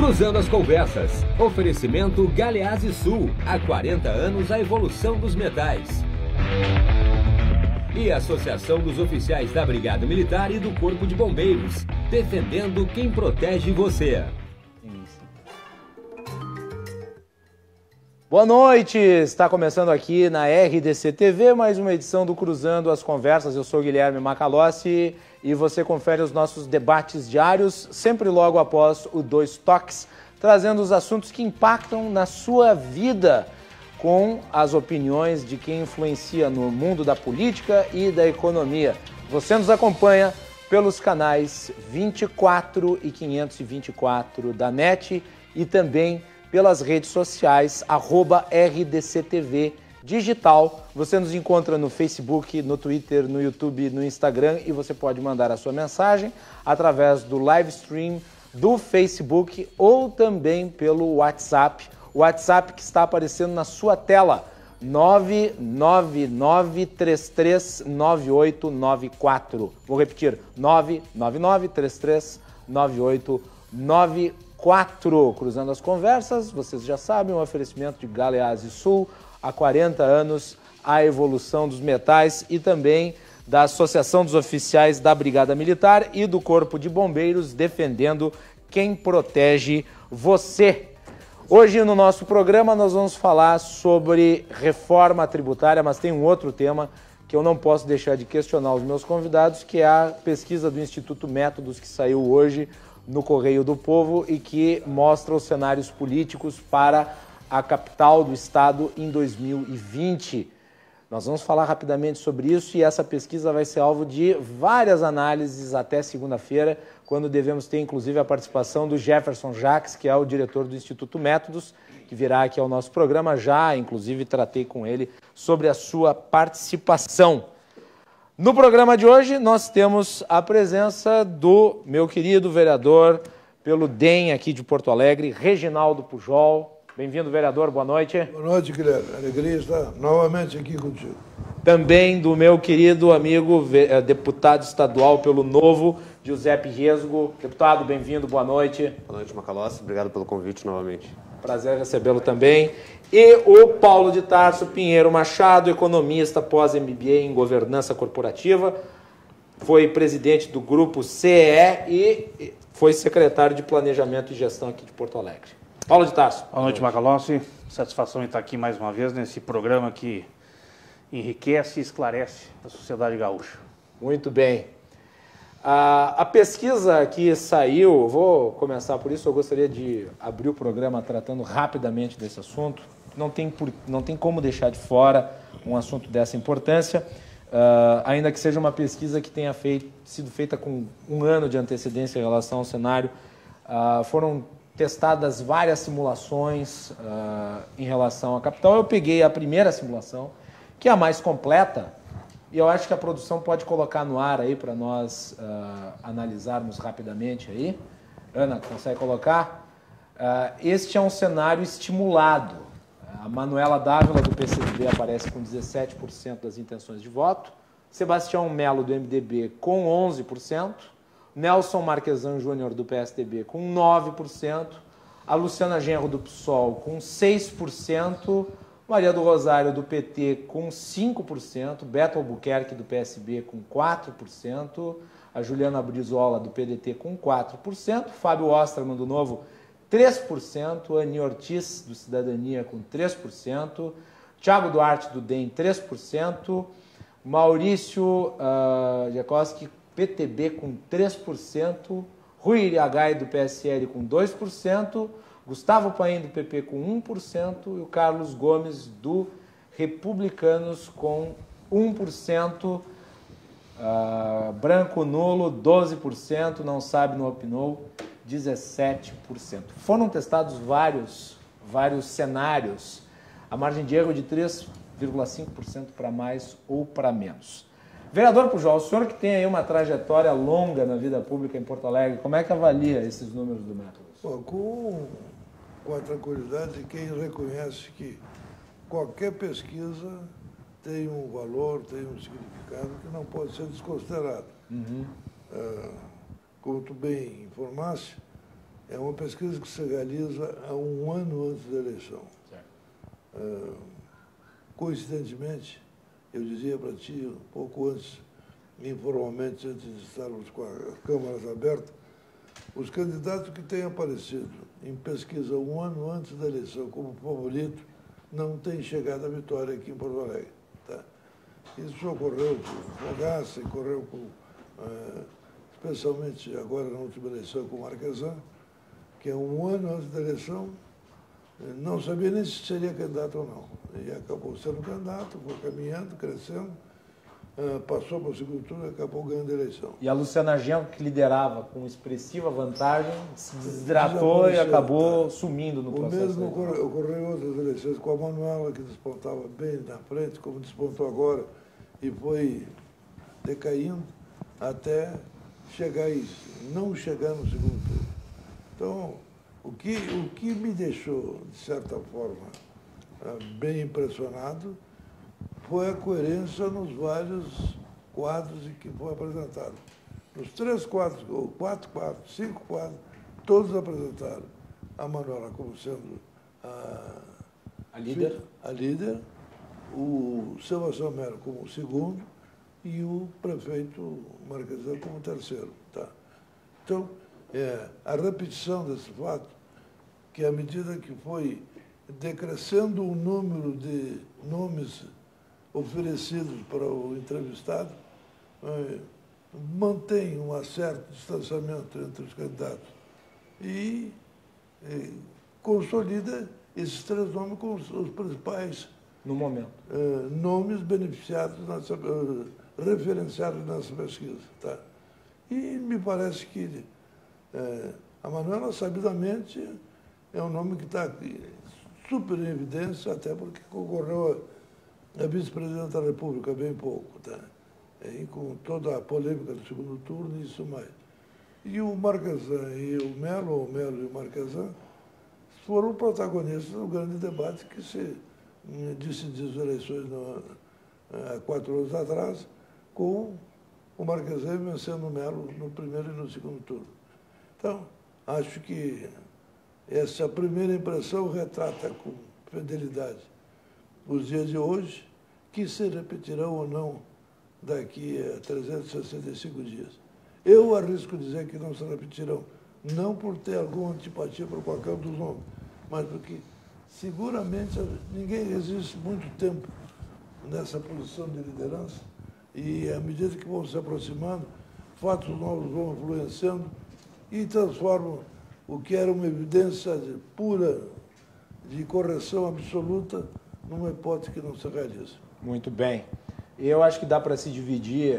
Cruzando as Conversas. Oferecimento Galeazzi Sul. Há 40 anos a evolução dos metais. E a Associação dos Oficiais da Brigada Militar e do Corpo de Bombeiros. Defendendo quem protege você. Boa noite! Está começando aqui na RDC TV mais uma edição do Cruzando as Conversas. Eu sou Guilherme Macalossi e você confere os nossos debates diários, sempre logo após o Dois Toques, trazendo os assuntos que impactam na sua vida, com as opiniões de quem influencia no mundo da política e da economia. Você nos acompanha pelos canais 24 e 524 da NET e também pelas redes sociais, @RDCTV Digital. Você nos encontra no Facebook, no Twitter, no YouTube, no Instagram e você pode mandar a sua mensagem através do live stream do Facebook ou também pelo WhatsApp. O WhatsApp que está aparecendo na sua tela, 999339894. Vou repetir, 999339894. Cruzando as Conversas, vocês já sabem, um oferecimento de Galeazzi Sul, há 40 anos, a evolução dos metais e também da Associação dos Oficiais da Brigada Militar e do Corpo de Bombeiros, defendendo quem protege você. Hoje no nosso programa nós vamos falar sobre reforma tributária, mas tem um outro tema que eu não posso deixar de questionar os meus convidados, que é a pesquisa do Instituto Métodos que saiu hoje no Correio do Povo e que mostra os cenários políticos para a capital do estado em 2020. Nós vamos falar rapidamente sobre isso e essa pesquisa vai ser alvo de várias análises até segunda-feira, quando devemos ter inclusive a participação do Jefferson Jacques, que é o diretor do Instituto Métodos, que virá aqui ao nosso programa. Já, inclusive, tratei com ele sobre a sua participação. No programa de hoje, nós temos a presença do meu querido vereador pelo DEM aqui de Porto Alegre, Reginaldo Pujol. Bem-vindo, vereador, boa noite. Boa noite, Guilherme. Alegria estar novamente aqui contigo. Também do meu querido amigo, deputado estadual pelo Novo, Giuseppe Resgo. Deputado, bem-vindo, boa noite. Boa noite, Macalossi. Obrigado pelo convite novamente. Prazer recebê-lo também. E o Paulo de Tarso Pinheiro Machado, economista pós-MBA em governança corporativa, foi presidente do grupo CEE e foi secretário de planejamento e gestão aqui de Porto Alegre. Paulo de Tarso. Boa noite, Macalossi. Satisfação em estar aqui mais uma vez nesse programa que enriquece e esclarece a sociedade gaúcha. Muito bem. A pesquisa que saiu, vou começar por isso, eu gostaria de abrir o programa tratando rapidamente desse assunto. Não tem como deixar de fora um assunto dessa importância, ainda que seja uma pesquisa que tenha sido feita com um ano de antecedência em relação ao cenário. Foram testadas várias simulações em relação à capital. Eu peguei a primeira simulação, que é a mais completa, e eu acho que a produção pode colocar no ar aí para nós analisarmos rapidamente aí. Ana, consegue colocar? Este é um cenário estimulado. A Manuela Dávila, do PCdoB, aparece com 17% das intenções de voto. Sebastião Melo, do MDB, com 11%. Nelson Marquesan Júnior, do PSDB, com 9%. A Luciana Genro, do PSOL, com 6%. Maria do Rosário, do PT, com 5%. Beto Albuquerque, do PSB, com 4%. A Juliana Brizola, do PDT, com 4%. Fábio Osterman, do Novo, 3%. Ani Ortiz, do Cidadania, com 3%. Thiago Duarte, do DEM, 3%. Maurício Jacoski, PTB, com 3%. Rui Iriagai, do PSL, com 2%. Gustavo Paim, do PP, com 1%. E o Carlos Gomes, do Republicanos, com 1%. Branco nulo, 12%. Não sabe, não opinou, 17%. Foram testados vários cenários. A margem de erro de 3,5% para mais ou para menos. Vereador Pujol, o senhor que tem aí uma trajetória longa na vida pública em Porto Alegre, como é que avalia esses números do Métodos? Com a tranquilidade de quem reconhece que qualquer pesquisa tem um valor, tem um significado que não pode ser desconsiderado. Como tu bem informaste, É uma pesquisa que se realiza há um ano antes da eleição. Coincidentemente, eu dizia para ti, um pouco antes, informalmente, antes de estarmos com as câmaras abertas, os candidatos que têm aparecido em pesquisa um ano antes da eleição como favorito não têm chegado à vitória aqui em Porto Alegre. Tá? Isso ocorreu com Fogaça, ocorreu com, especialmente agora na última eleição com o Marquesan, que é um ano antes da eleição, não sabia nem se seria candidato ou não. E acabou sendo candidato, foi caminhando, crescendo, passou para o segundo turno e acabou ganhando a eleição. E a Luciana Genro, que liderava com expressiva vantagem, se desidratou e acabou sumindo no processo. O mesmo ocorreu em outras eleições com a Manuela, que despontava bem na frente, como despontou agora, e foi decaindo até chegar não chegar no segundo turno. Então, o que me deixou, de certa forma, bem impressionado foi a coerência nos vários quadros em que foi apresentado. Nos 3 quadros, ou 4 quadros, 5 quadros, todos apresentaram a Manuela como sendo a líder, o Sebastião Melo como o segundo e o prefeito Marquesan como o terceiro. Tá? Então, a repetição desse fato, que à medida que foi decrescendo o número de nomes oferecidos para o entrevistado, mantém um certo distanciamento entre os candidatos e consolida esses 3 nomes como os principais no momento. Nomes beneficiados, referenciados nessa pesquisa. Tá? E me parece que a Manuela, sabidamente, é um nome que está super em evidência, até porque concorreu a vice-presidente da República há bem pouco, tá? E com toda a polêmica do segundo turno e isso mais. E o Marquesan e o Melo e o Marquesan, foram protagonistas do grande debate que se decidiu as eleições há 4 anos atrás, com o Marquesan vencendo o Melo no primeiro e no segundo turno. Então, acho que essa primeira impressão retrata com fidelidade os dias de hoje, que se repetirão ou não daqui a 365 dias. Eu arrisco dizer que não se repetirão, não por ter alguma antipatia por qualquer um dos nomes, mas porque seguramente ninguém resiste muito tempo nessa posição de liderança e, à medida que vão se aproximando, fatos novos vão influenciando e transformam o que era uma evidência pura de correção absoluta numa hipótese que não se realiza. Muito bem. Eu acho que dá para se dividir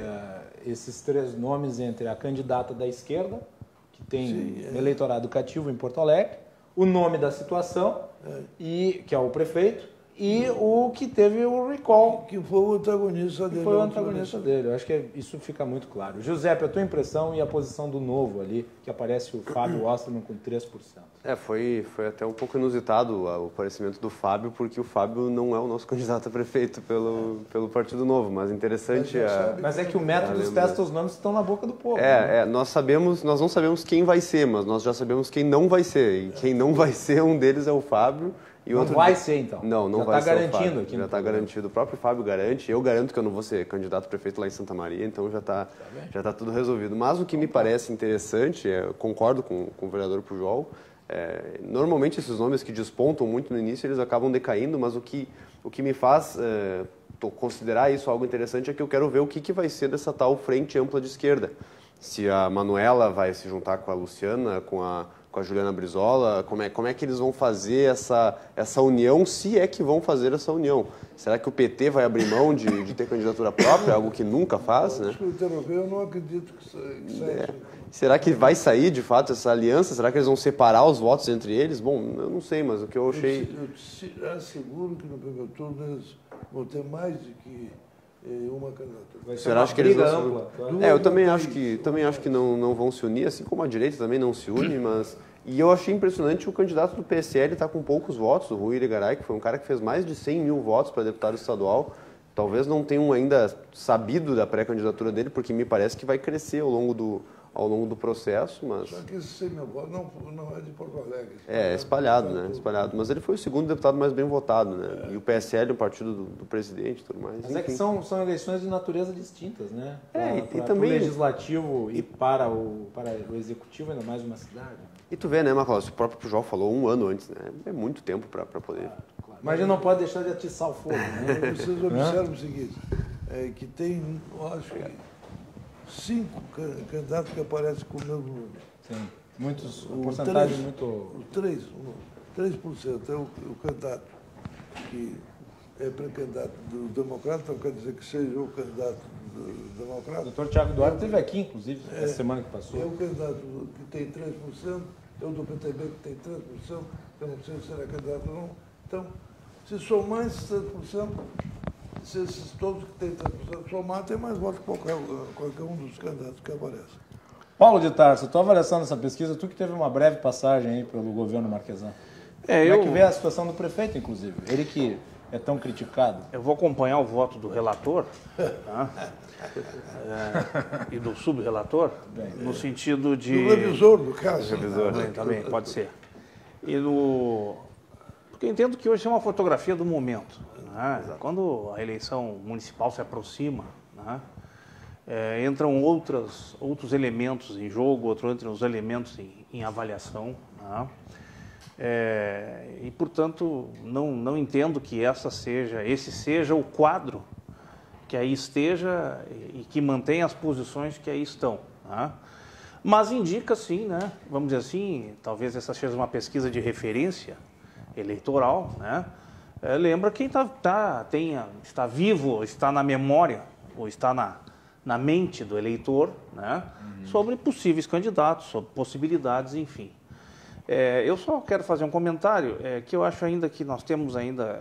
esses 3 nomes entre a candidata da esquerda, que tem eleitorado cativo em Porto Alegre, o nome da situação, e que é o prefeito, e o que teve o recall. Que foi o antagonista dele. Foi o antagonista dele. Eu acho que isso fica muito claro. Giuseppe, a tua impressão e a posição do Novo ali, que aparece o Fábio Osterman com 3%. Foi até um pouco inusitado o aparecimento do Fábio, porque o Fábio não é o nosso candidato a prefeito pelo Partido Novo, mas interessante... Mas é que o método dos testes dos nomes estão na boca do povo. Nós não sabemos quem vai ser, mas nós já sabemos quem não vai ser. E quem não vai ser, um deles é o Fábio. E não vai ser, então? Não vai ser. Já está garantindo aqui. Já está garantido. O próprio Fábio garante. Eu garanto que eu não vou ser candidato a prefeito lá em Santa Maria, então já está tudo resolvido. Mas o que me parece interessante, concordo com o vereador Pujol, normalmente esses nomes que despontam muito no início, eles acabam decaindo, mas o que me faz considerar isso algo interessante é que eu quero ver o que vai ser dessa tal frente ampla de esquerda. Se a Manuela vai se juntar com a Luciana, com a Juliana Brizola, como é que eles vão fazer essa união, se é que vão fazer essa união? Será que o PT vai abrir mão de ter candidatura própria, algo que nunca faz? Né? Eu não acredito que saia. Será que vai sair, de fato, essa aliança? Será que eles vão separar os votos entre eles? Bom, eu não sei, mas o que eu achei... Eu asseguro que no primeiro turno eles vão ter mais do que uma candidatura. Você acha que eles vão se unir? Eu também acho que não vão se unir, assim como a direita também não se une, mas... E eu achei impressionante o candidato do PSL estar com poucos votos, o Rui Irigaray, que foi um cara que fez mais de 100 mil votos para deputado estadual, talvez não tenham ainda sabido da pré-candidatura dele, porque me parece que vai crescer ao longo do processo, mas... Só que esse 100 mil votos não é de Porto Alegre. É espalhado, né? Espalhado. Mas ele foi o segundo deputado mais bem votado, né? E o PSL, o partido do presidente e tudo mais. Mas é que são eleições de natureza distintas, né? E também... o legislativo e para o executivo, ainda mais uma cidade. E tu vê, né, Marcos? O próprio Pujol falou 1 ano antes, né? É muito tempo para poder... Claro. Mas a gente não pode deixar de atiçar o fogo, né? Vocês observam o seguinte, que tem, eu acho que 5 candidatos que aparecem com o mesmo número. Sim, muitos, porcentagem 3%, muito... 3% é o candidato que é pré-candidato do Democrata, então quer dizer que seja o candidato do Democrata. O doutor Tiago Duarte esteve aqui, inclusive, essa semana que passou. É o candidato que tem 3%, é o do PTB que tem 3%, eu não sei se será candidato ou não. Então, se somar esses 3%, se esses todos que têm 3% somar, tem mais votos que qualquer um dos candidatos que aparece. Paulo de Tarso, tua avaliação dessa pesquisa, tu que teve uma breve passagem aí pelo governo Marquesan. Como é que vê a situação do prefeito, inclusive? Ele que é tão criticado. Eu vou acompanhar o voto do relator tá? E do subrelator, no sentido de... Do revisor, no caso. Também, pode ser. Porque eu entendo que hoje é uma fotografia do momento. Né? Quando a eleição municipal se aproxima, né? Entram outros elementos em jogo, outros elementos em avaliação. Né? E, portanto, não entendo que esse seja o quadro que aí esteja e que mantenha as posições que aí estão. Né? Mas indica, sim, né? Vamos dizer assim, talvez essa seja uma pesquisa de referência eleitoral, né? Lembra quem está vivo, está na memória, ou está na mente do eleitor, né? Sobre possíveis candidatos, sobre possibilidades, enfim. Eu só quero fazer um comentário, que eu acho ainda que nós temos ainda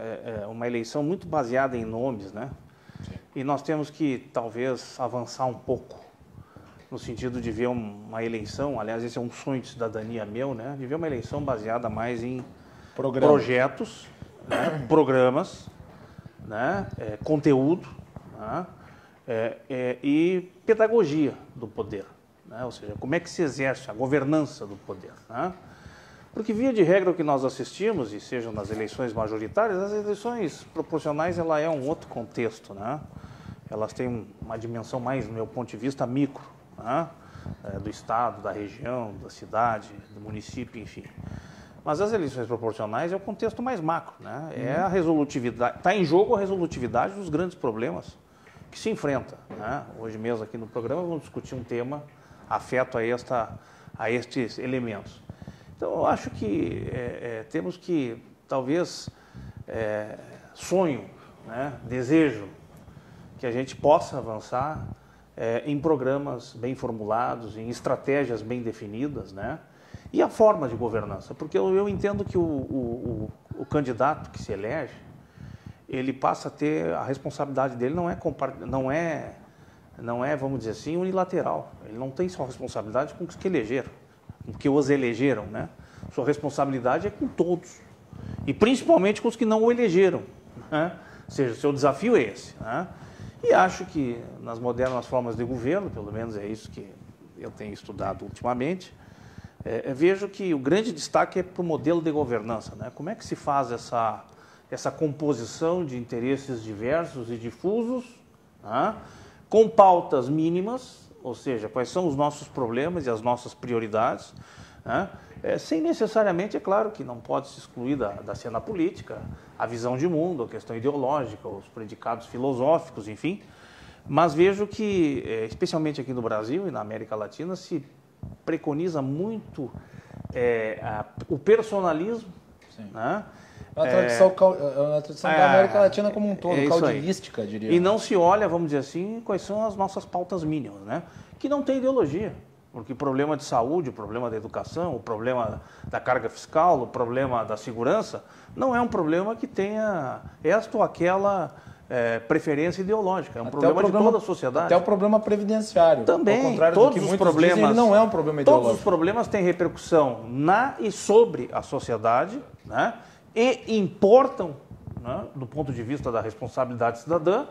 uma eleição muito baseada em nomes, né? Sim. E nós temos que, talvez, avançar um pouco, no sentido de ver uma eleição, aliás, esse é um sonho de cidadania meu, né? De ver uma eleição baseada mais em projetos, né? Programas, né? Conteúdo, né? E pedagogia do poder, né? Ou seja, como é que se exerce a governança do poder, né? Porque, via de regra, o que nós assistimos, e sejam nas eleições majoritárias, as eleições proporcionais, ela é um outro contexto, né? Elas têm uma dimensão mais, do meu ponto de vista, micro, né? Do estado, da região, da cidade, do município, enfim. Mas as eleições proporcionais é o contexto mais macro, né? É a resolutividade, está em jogo a resolutividade dos grandes problemas que se enfrenta, né? Hoje mesmo aqui no programa vamos discutir um tema afeto a estes elementos. Então, eu acho que temos que, talvez, sonho, né, desejo, que a gente possa avançar em programas bem formulados, em estratégias bem definidas, né, e a forma de governança. Porque eu entendo que o candidato que se elege, ele passa a ter, a responsabilidade dele não é, vamos dizer assim, unilateral. Ele não tem só responsabilidade com os que elegeram. Que os elegeram, né? Sua responsabilidade é com todos, e principalmente com os que não o elegeram, né? Ou seja, o seu desafio é esse, né? E acho que nas modernas formas de governo, pelo menos é isso que eu tenho estudado ultimamente, vejo que o grande destaque é para o modelo de governança, né? Como é que se faz essa composição de interesses diversos e difusos, né? Com pautas mínimas, ou seja, quais são os nossos problemas e as nossas prioridades, né? Sem necessariamente, é claro que não pode se excluir da cena política, a visão de mundo, a questão ideológica, os predicados filosóficos, enfim, mas vejo que, especialmente aqui no Brasil e na América Latina, se preconiza muito o personalismo, né? É uma tradição da América Latina como um todo, caudilística, diria. E não se olha, vamos dizer assim, quais são as nossas pautas mínimas, né? Que não tem ideologia, porque o problema de saúde, o problema da educação, o problema da carga fiscal, o problema da segurança, não é um problema que tenha esta ou aquela preferência ideológica, é um problema de toda a sociedade. Até o problema previdenciário. Também, ao contrário todos do que os muitos problemas, dizem, ele não é um problema ideológico. Todos os problemas têm repercussão na e sobre a sociedade, né? E importam, né, do ponto de vista da responsabilidade cidadã,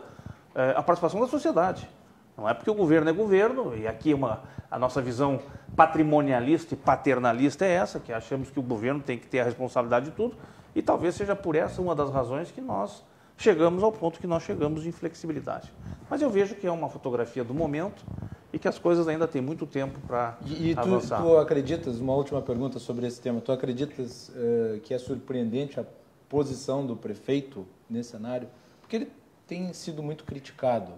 a participação da sociedade. Não é porque o governo é governo, e aqui a nossa visão patrimonialista e paternalista é essa, que achamos que o governo tem que ter a responsabilidade de tudo, e talvez seja por essa uma das razões que nós chegamos ao ponto que nós chegamos de inflexibilidade. Mas eu vejo que é uma fotografia do momento e que as coisas ainda têm muito tempo para avançar. Tu acreditas, uma última pergunta sobre esse tema, tu acreditas que é surpreendente a posição do prefeito nesse cenário? Porque ele tem sido muito criticado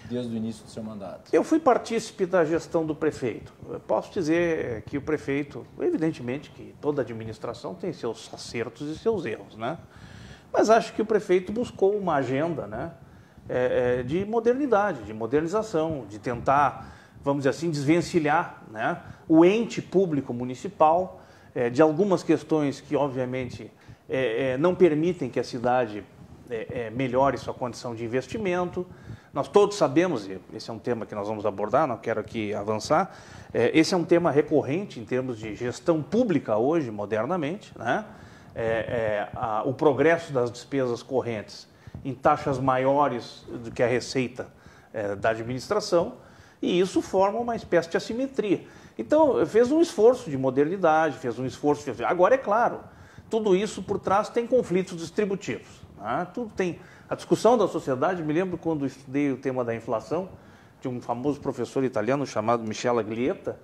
desde o início do seu mandato. Eu fui partícipe da gestão do prefeito. Eu posso dizer que o prefeito, evidentemente que toda administração tem seus acertos e seus erros, né? Mas acho que o prefeito buscou uma agenda, né, de modernidade, de modernização, de tentar, vamos dizer assim, desvencilhar, né, o ente público municipal de algumas questões que, obviamente, não permitem que a cidade melhore sua condição de investimento. Nós todos sabemos, e esse é um tema que nós vamos abordar, não quero aqui avançar, esse é um tema recorrente em termos de gestão pública hoje, modernamente, né? O progresso das despesas correntes em taxas maiores do que a receita da administração, e isso forma uma espécie de assimetria. Então, fez um esforço de modernidade, fez um esforço... Agora, é claro, tudo isso por trás tem conflitos distributivos, né? Tudo tem... A discussão da sociedade, me lembro quando estudei o tema da inflação, de um famoso professor italiano chamado Michele Aglietta.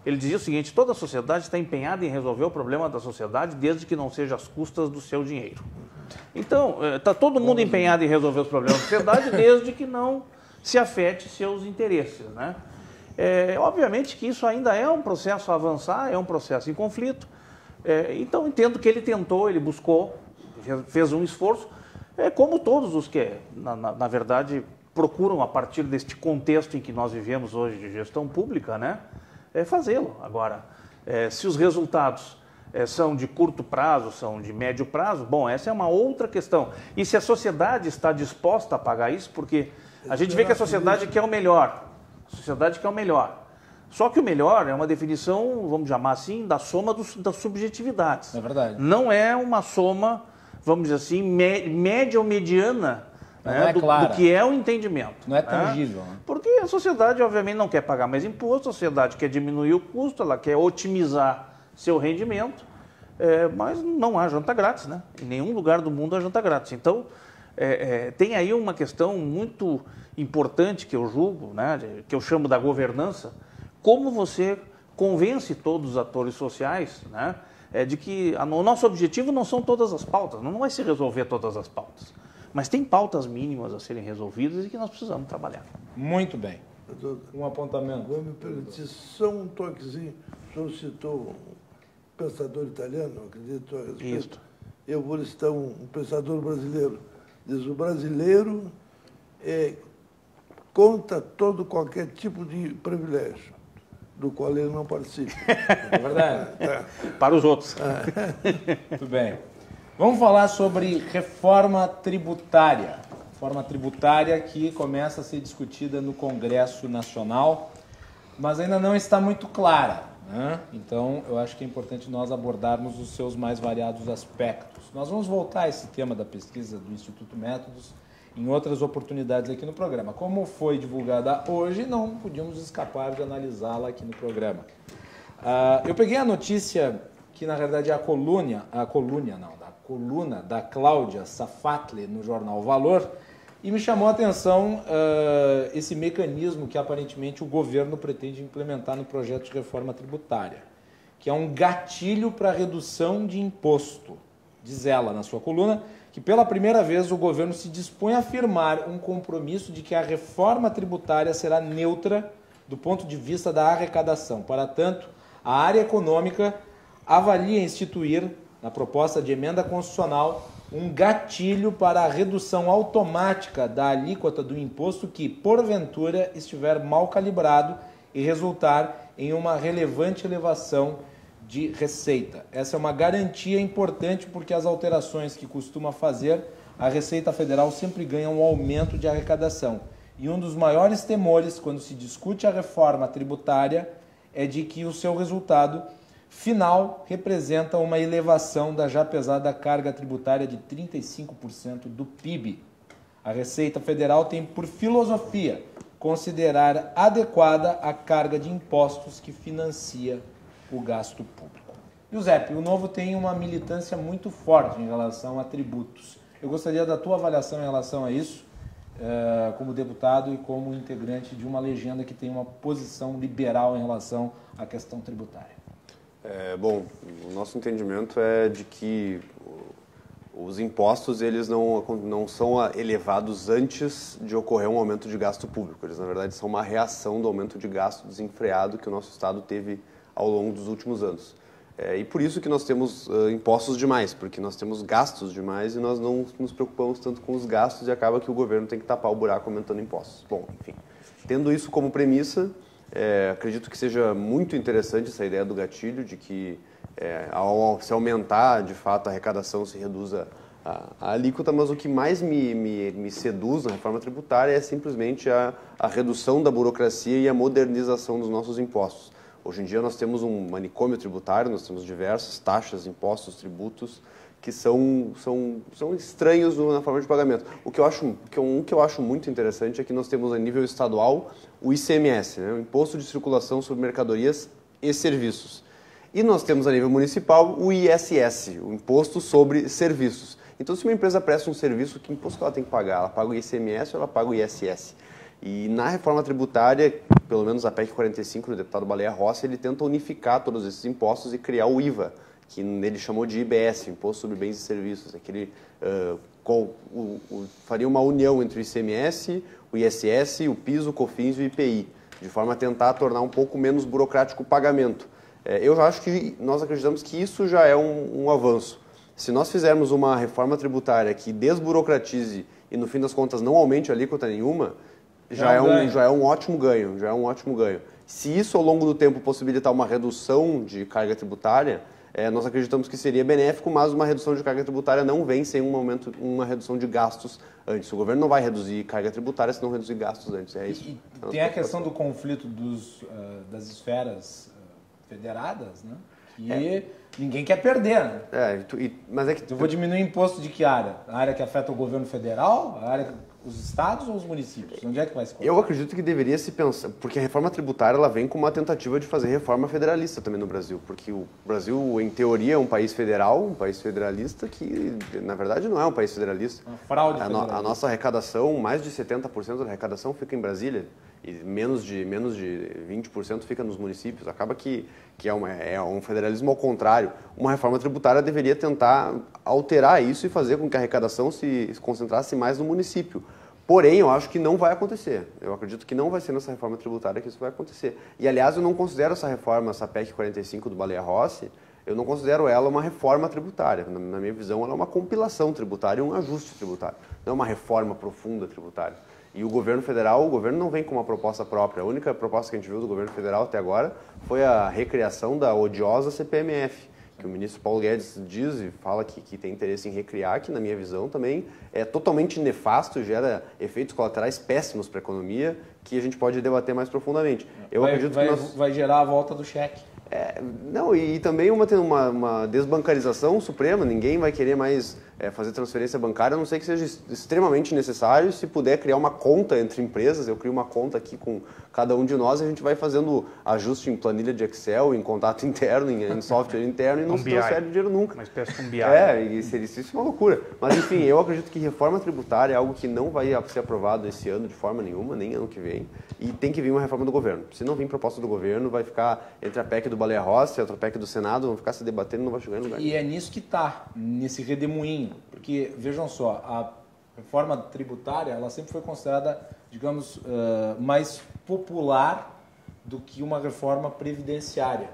Ele dizia o seguinte: toda a sociedade está empenhada em resolver o problema da sociedade desde que não seja às custas do seu dinheiro. Então, está todo mundo empenhado em resolver os problemas da sociedade desde que não se afete seus interesses, né? Obviamente que isso ainda é um processo a avançar, é um processo em conflito. Então, entendo que ele tentou, ele buscou, fez um esforço, como todos os que, na verdade, procuram, a partir deste contexto em que nós vivemos hoje de gestão pública, né, fazê-lo. Agora, se os resultados são de curto prazo, são de médio prazo, bom, essa é uma outra questão. E se a sociedade está disposta a pagar isso, porque a gente vê que a sociedade quer o melhor. A sociedade quer o melhor. Só que o melhor é uma definição, vamos chamar assim, da soma das subjetividades. É verdade. Não é uma soma, vamos dizer assim, média ou mediana, né, do que é o entendimento. Não é tangível. Né? Porque a sociedade, obviamente, não quer pagar mais imposto, a sociedade quer diminuir o custo, ela quer otimizar seu rendimento, mas não há janta grátis, né? Em nenhum lugar do mundo há janta grátis. Então, tem aí uma questão muito importante que eu julgo, né, que eu chamo da governança, como você convence todos os atores sociais, né, de que o nosso objetivo não são todas as pautas, não vai se resolver todas as pautas, mas tem pautas mínimas a serem resolvidas e que nós precisamos trabalhar. Muito bem. Um apontamento. Vou me permitir só um toquezinho. O senhor citou um pensador italiano, acredito a respeito. Isso. Eu vou listar um pensador brasileiro. Diz: o brasileiro conta qualquer tipo de privilégio, do qual ele não participa. É verdade. Para os outros. Muito bem. Vamos falar sobre reforma tributária. Reforma tributária que começa a ser discutida no Congresso Nacional, mas ainda não está muito clara, né? Então, eu acho que é importante nós abordarmos os seus mais variados aspectos. Nós vamos voltar a esse tema da pesquisa do Instituto Métodos em outras oportunidades aqui no programa. Como foi divulgada hoje, não podíamos escapar de analisá-la aqui no programa. Eu peguei a notícia que, na verdade, é a coluna da Cláudia Safatli no jornal Valor, e me chamou a atenção esse mecanismo que aparentemente o governo pretende implementar no projeto de reforma tributária, que é um gatilho para redução de imposto. Diz ela na sua coluna que pela primeira vez o governo se dispõe a afirmar um compromisso de que a reforma tributária será neutra do ponto de vista da arrecadação. Para tanto, a área econômica avalia instituir, na proposta de emenda constitucional, um gatilho para a redução automática da alíquota do imposto que, porventura, estiver mal calibrado e resultar em uma relevante elevação de receita. Essa é uma garantia importante porque as alterações que costuma fazer, a Receita Federal sempre ganha um aumento de arrecadação. E um dos maiores temores quando se discute a reforma tributária é de que o seu resultado final representa uma elevação da já pesada carga tributária de 35% do PIB. A Receita Federal tem por filosofia considerar adequada a carga de impostos que financia o gasto público. Giuseppe, o Novo tem uma militância muito forte em relação a tributos. Eu gostaria da tua avaliação em relação a isso, como deputado e como integrante de uma legenda que tem uma posição liberal em relação à questão tributária. Bom, o nosso entendimento é de que os impostos eles não são elevados antes de ocorrer um aumento de gasto público. Eles, na verdade, são uma reação do aumento de gasto desenfreado que o nosso Estado teve ao longo dos últimos anos. E por isso que nós temos impostos demais, porque nós temos gastos demais e nós não nos preocupamos tanto com os gastos e acaba que o governo tem que tapar o buraco aumentando impostos. Bom, enfim, tendo isso como premissa, acredito que seja muito interessante essa ideia do gatilho, de que ao se aumentar, de fato, a arrecadação se reduza a alíquota, mas o que mais me seduz na reforma tributária é simplesmente a redução da burocracia e a modernização dos nossos impostos. Hoje em dia nós temos um manicômio tributário, nós temos diversas taxas, impostos, tributos que são estranhos na forma de pagamento. O que eu acho muito interessante é que nós temos a nível estadual o ICMS, né, o Imposto de Circulação sobre Mercadorias e Serviços. E nós temos a nível municipal o ISS, o Imposto sobre Serviços. Então, se uma empresa presta um serviço, que imposto que ela tem que pagar? Ela paga o ICMS ou ela paga o ISS? E na reforma tributária, pelo menos a PEC 45 do deputado Baleia Rossi, ele tenta unificar todos esses impostos e criar o IVA, que ele chamou de IBS, Imposto sobre Bens e Serviços. Aquele, faria uma união entre o ICMS, o ISS, o PIS, o COFINS e o IPI, de forma a tentar tornar um pouco menos burocrático o pagamento. Eu acho que nós acreditamos que isso já é um avanço. Se nós fizermos uma reforma tributária que desburocratize e, no fim das contas, não aumente a alíquota nenhuma, já é um ótimo ganho, Se isso, ao longo do tempo, possibilitar uma redução de carga tributária, nós acreditamos que seria benéfico, mas uma redução de carga tributária não vem sem uma redução de gastos antes. O governo não vai reduzir carga tributária se não reduzir gastos antes. É isso. E tem a questão do conflito das esferas federadas, né? E ninguém quer perder, né? Mas é que eu vou diminuir o imposto de que área? A área que afeta o governo federal? A área os estados ou os municípios? Onde é que vai se colocar? Eu acredito que deveria se pensar, porque a reforma tributária ela vem com uma tentativa de fazer reforma federalista também no Brasil, porque o Brasil, em teoria, é um país federal, um país federalista que, na verdade, não é um país federalista. Uma fraude federalista. A nossa arrecadação, mais de 70% da arrecadação fica em Brasília e menos de 20% fica nos municípios. Acaba que é um federalismo ao contrário. Uma reforma tributária deveria tentar alterar isso e fazer com que a arrecadação se concentrasse mais no município. Porém, eu acho que não vai acontecer. Eu acredito que não vai ser nessa reforma tributária que isso vai acontecer. E, aliás, eu não considero essa reforma, essa PEC 45 do Baleia Rossi, eu não considero ela uma reforma tributária. Na minha visão, ela é uma compilação tributária e um ajuste tributário. Não é uma reforma profunda tributária. E o governo federal, o governo não vem com uma proposta própria. A única proposta que a gente viu do governo federal até agora foi a recriação da odiosa CPMF, que o ministro Paulo Guedes diz e fala que tem interesse em recriar, que na minha visão também é totalmente nefasto, gera efeitos colaterais péssimos para a economia, que a gente pode debater mais profundamente. Vai gerar a volta do cheque. E também uma desbancarização suprema, ninguém vai querer mais fazer transferência bancária, a não ser que seja extremamente necessário. Se puder criar uma conta entre empresas, eu crio uma conta aqui com cada um de nós e a gente vai fazendo ajuste em planilha de Excel, em contato interno, em software interno e não se transfere dinheiro nunca. Uma espécie de um BI. Isso é uma loucura. Mas enfim, eu acredito que reforma tributária é algo que não vai ser aprovado esse ano de forma nenhuma, nem ano que vem, e tem que vir uma reforma do governo. Se não vir proposta do governo, vai ficar entre a PEC do Baleia Rossi e a outra PEC do Senado, vão ficar se debatendo e não vai chegar em lugar nenhum. E é nisso que está, nesse redemoinho. Porque, vejam só, a reforma tributária, ela sempre foi considerada, digamos, mais popular do que uma reforma previdenciária.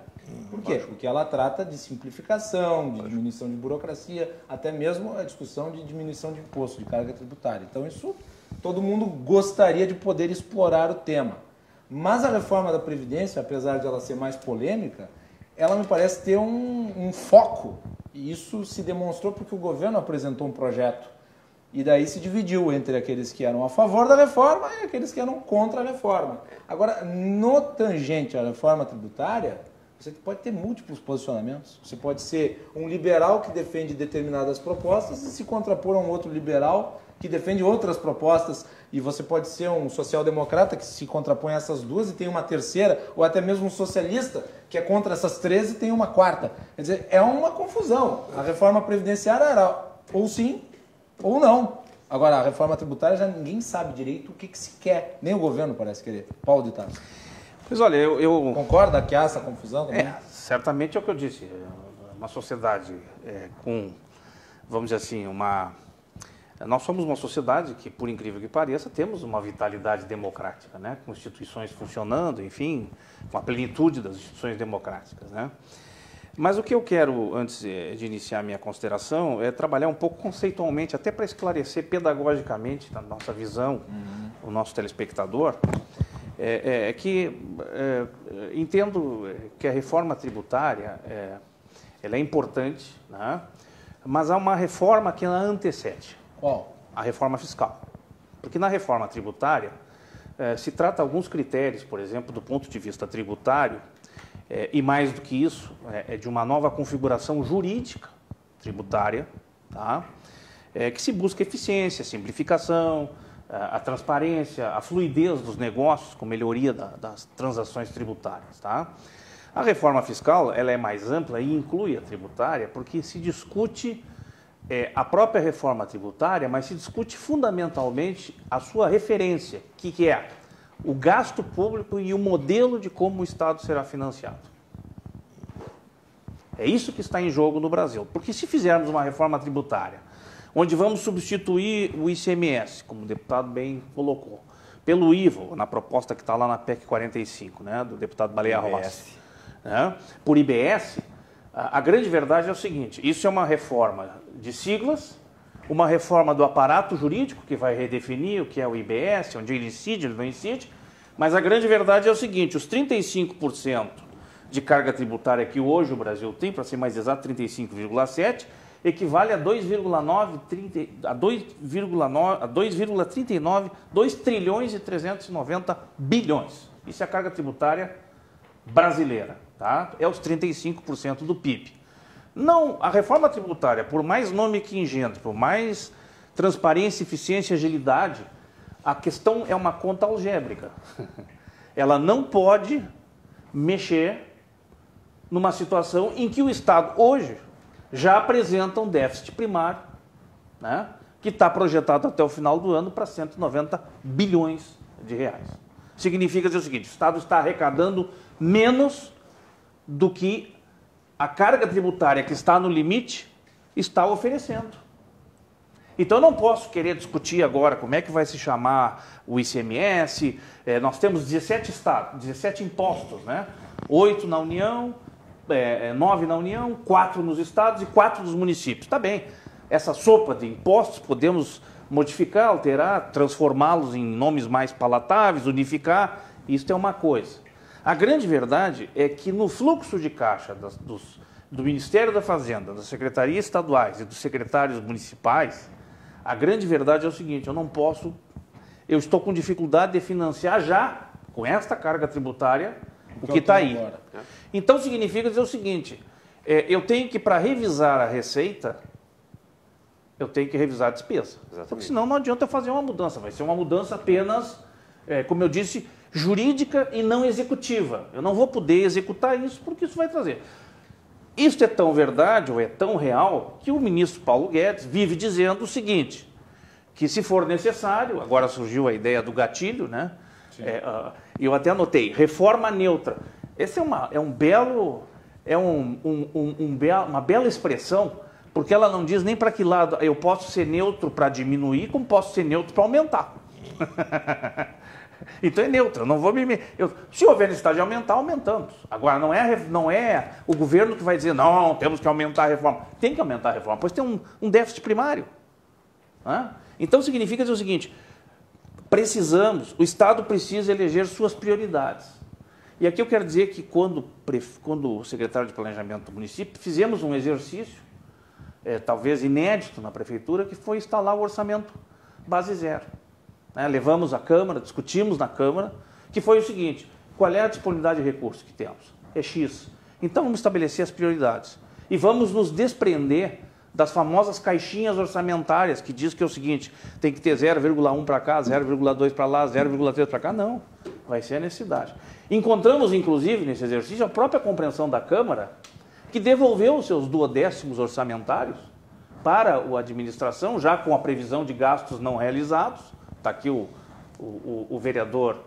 Por quê? Porque ela trata de simplificação, de diminuição de burocracia, até mesmo a discussão de diminuição de imposto, de carga tributária. Então, isso, todo mundo gostaria de poder explorar o tema. Mas a reforma da Previdência, apesar de ela ser mais polêmica, ela me parece ter um foco. E isso se demonstrou porque o governo apresentou um projeto. E daí se dividiu entre aqueles que eram a favor da reforma e aqueles que eram contra a reforma. Agora, no tangente à reforma tributária, você pode ter múltiplos posicionamentos. Você pode ser um liberal que defende determinadas propostas e se contrapor a um outro liberal que defende outras propostas, e você pode ser um social-democrata que se contrapõe a essas duas e tem uma terceira, ou até mesmo um socialista que é contra essas três e tem uma quarta. Quer dizer, é uma confusão. A reforma previdenciária era ou sim ou não. Agora, a reforma tributária já ninguém sabe direito o que se quer. Nem o governo parece querer. Paulo de Tarso. Pois olha, eu... Concorda que há essa confusão também? Certamente é o que eu disse. Uma sociedade com, vamos dizer assim, nós somos uma sociedade que, por incrível que pareça, temos uma vitalidade democrática, né? Com instituições funcionando, enfim, com a plenitude das instituições democráticas, né? Mas o que eu quero, antes de iniciar a minha consideração, é trabalhar um pouco conceitualmente, até para esclarecer pedagogicamente na nossa visão, o nosso telespectador, entendo que a reforma tributária ela é importante, né? Mas há uma reforma que a antecede. Qual? A reforma fiscal. Porque na reforma tributária se trata alguns critérios, por exemplo, do ponto de vista tributário, e mais do que isso, é de uma nova configuração jurídica tributária, tá? Que se busca eficiência, simplificação, a transparência, a fluidez dos negócios com melhoria das transações tributárias. Tá? A reforma fiscal ela é mais ampla e inclui a tributária porque se discute a própria reforma tributária, mas se discute fundamentalmente a sua referência, que é o gasto público e o modelo de como o Estado será financiado. É isso que está em jogo no Brasil. Porque se fizermos uma reforma tributária, onde vamos substituir o ICMS, como o deputado bem colocou, pelo IVA, na proposta que está lá na PEC 45, né, do deputado Baleia Rossi, né, por IBS, a grande verdade é o seguinte, isso é uma reforma de siglas, uma reforma do aparato jurídico, que vai redefinir o que é o IBS, onde ele incide, ele não incide, mas a grande verdade é o seguinte, os 35% de carga tributária que hoje o Brasil tem, para ser mais exato, 35,7%, equivale a 2 trilhões e 390 bilhões. Isso é a carga tributária brasileira, tá? É os 35% do PIB. Não, a reforma tributária, por mais nome que engendre, por mais transparência, eficiência e agilidade, a questão é uma conta algébrica. Ela não pode mexer numa situação em que o Estado hoje já apresenta um déficit primário, né, que está projetado até o final do ano para 190 bilhões de reais. Significa dizer o seguinte, o Estado está arrecadando menos do que a carga tributária que está no limite está oferecendo. Então eu não posso querer discutir agora como é que vai se chamar o ICMS, nós temos 17 estados, 17 impostos, né? 8 na União, 9 na União, 4 nos estados e 4 nos municípios. Tá bem, essa sopa de impostos podemos modificar, alterar, transformá-los em nomes mais palatáveis, unificar, isso é uma coisa. A grande verdade é que no fluxo de caixa do Ministério da Fazenda, das secretarias estaduais e dos secretários municipais, a grande verdade é o seguinte, eu estou com dificuldade de financiar já, com esta carga tributária, o que está aí. Agora. Então significa dizer o seguinte, eu tenho que, para revisar a receita, eu tenho que revisar a despesa. Exatamente. Porque senão não adianta eu fazer uma mudança, vai ser uma mudança apenas, como eu disse, jurídica e não executiva. Eu não vou poder executar isso porque isso vai trazer. Isso é tão verdade ou é tão real que o ministro Paulo Guedes vive dizendo o seguinte, que se for necessário, agora surgiu a ideia do gatilho, né? Eu até anotei, reforma neutra. Esse uma bela expressão, porque ela não diz nem para que lado eu posso ser neutro para diminuir, como posso ser neutro para aumentar. Então é neutro, eu não vou se houver necessidade de aumentar, aumentamos. Agora, não é o governo que vai dizer, não, temos que aumentar a reforma. Tem que aumentar a reforma, pois tem um déficit primário. Né? Então significa dizer o seguinte, o Estado precisa eleger suas prioridades. E aqui eu quero dizer que quando o secretário de Planejamento do município, fizemos um exercício, talvez inédito na prefeitura, que foi instalar o orçamento base zero. Levamos à Câmara, discutimos na Câmara, que foi o seguinte, qual é a disponibilidade de recursos que temos? É X. Então vamos estabelecer as prioridades. E vamos nos desprender das famosas caixinhas orçamentárias, que diz que é o seguinte, tem que ter 0,1 para cá, 0,2 para lá, 0,3 para cá. Não, vai ser a necessidade. Encontramos, inclusive, nesse exercício, a própria compreensão da Câmara, que devolveu os seus 2/10 orçamentários para a administração, já com a previsão de gastos não realizados. Está aqui o vereador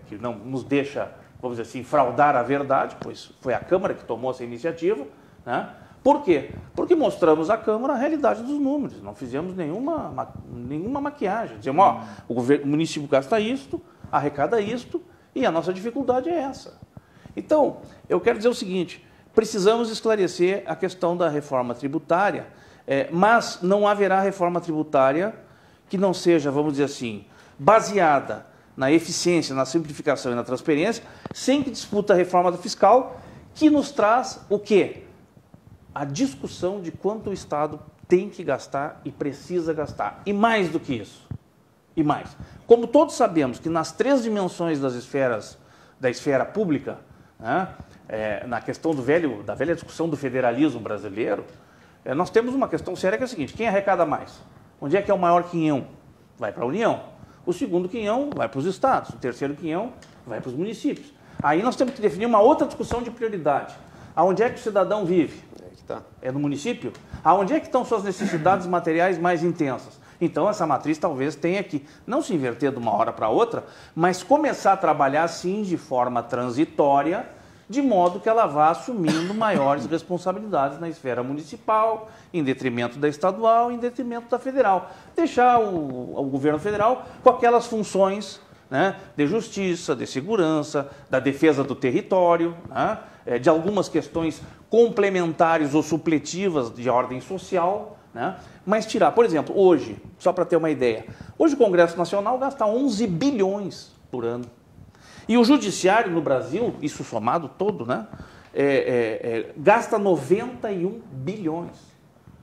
que não nos deixa, vamos dizer assim, fraudar a verdade, pois foi a Câmara que tomou essa iniciativa, né? Por quê? Porque mostramos à Câmara a realidade dos números, não fizemos nenhuma maquiagem. Dizemos, ó, o município gasta isto, arrecada isto, e a nossa dificuldade é essa. Então, eu quero dizer o seguinte, precisamos esclarecer a questão da reforma tributária, mas não haverá reforma tributária que não seja, vamos dizer assim, baseada na eficiência, na simplificação e na transparência, sem que disputa a reforma fiscal, que nos traz o quê? A discussão de quanto o Estado tem que gastar e precisa gastar. E mais do que isso. E mais. Como todos sabemos que nas 3 dimensões da esfera pública, né, na questão da velha discussão do federalismo brasileiro, nós temos uma questão séria que é a seguinte, quem arrecada mais? Onde é que é o maior quinhão? Vai para a União. O segundo quinhão vai para os estados. O terceiro quinhão vai para os municípios. Aí nós temos que definir uma outra discussão de prioridade. Aonde é que o cidadão vive? É no município? Aonde é que estão suas necessidades materiais mais intensas? Então, essa matriz talvez tenha que não se inverter de uma hora para outra, mas começar a trabalhar, sim, de forma transitória, de modo que ela vá assumindo maiores responsabilidades na esfera municipal, em detrimento da estadual, em detrimento da federal. Deixar o governo federal com aquelas funções, né, de justiça, de segurança, da defesa do território, né, de algumas questões complementares ou supletivas de ordem social, né, mas tirar, por exemplo, hoje, só para ter uma ideia, hoje o Congresso Nacional gasta 11 bilhões por ano. E o Judiciário no Brasil, isso somado todo, né, gasta 91 bilhões.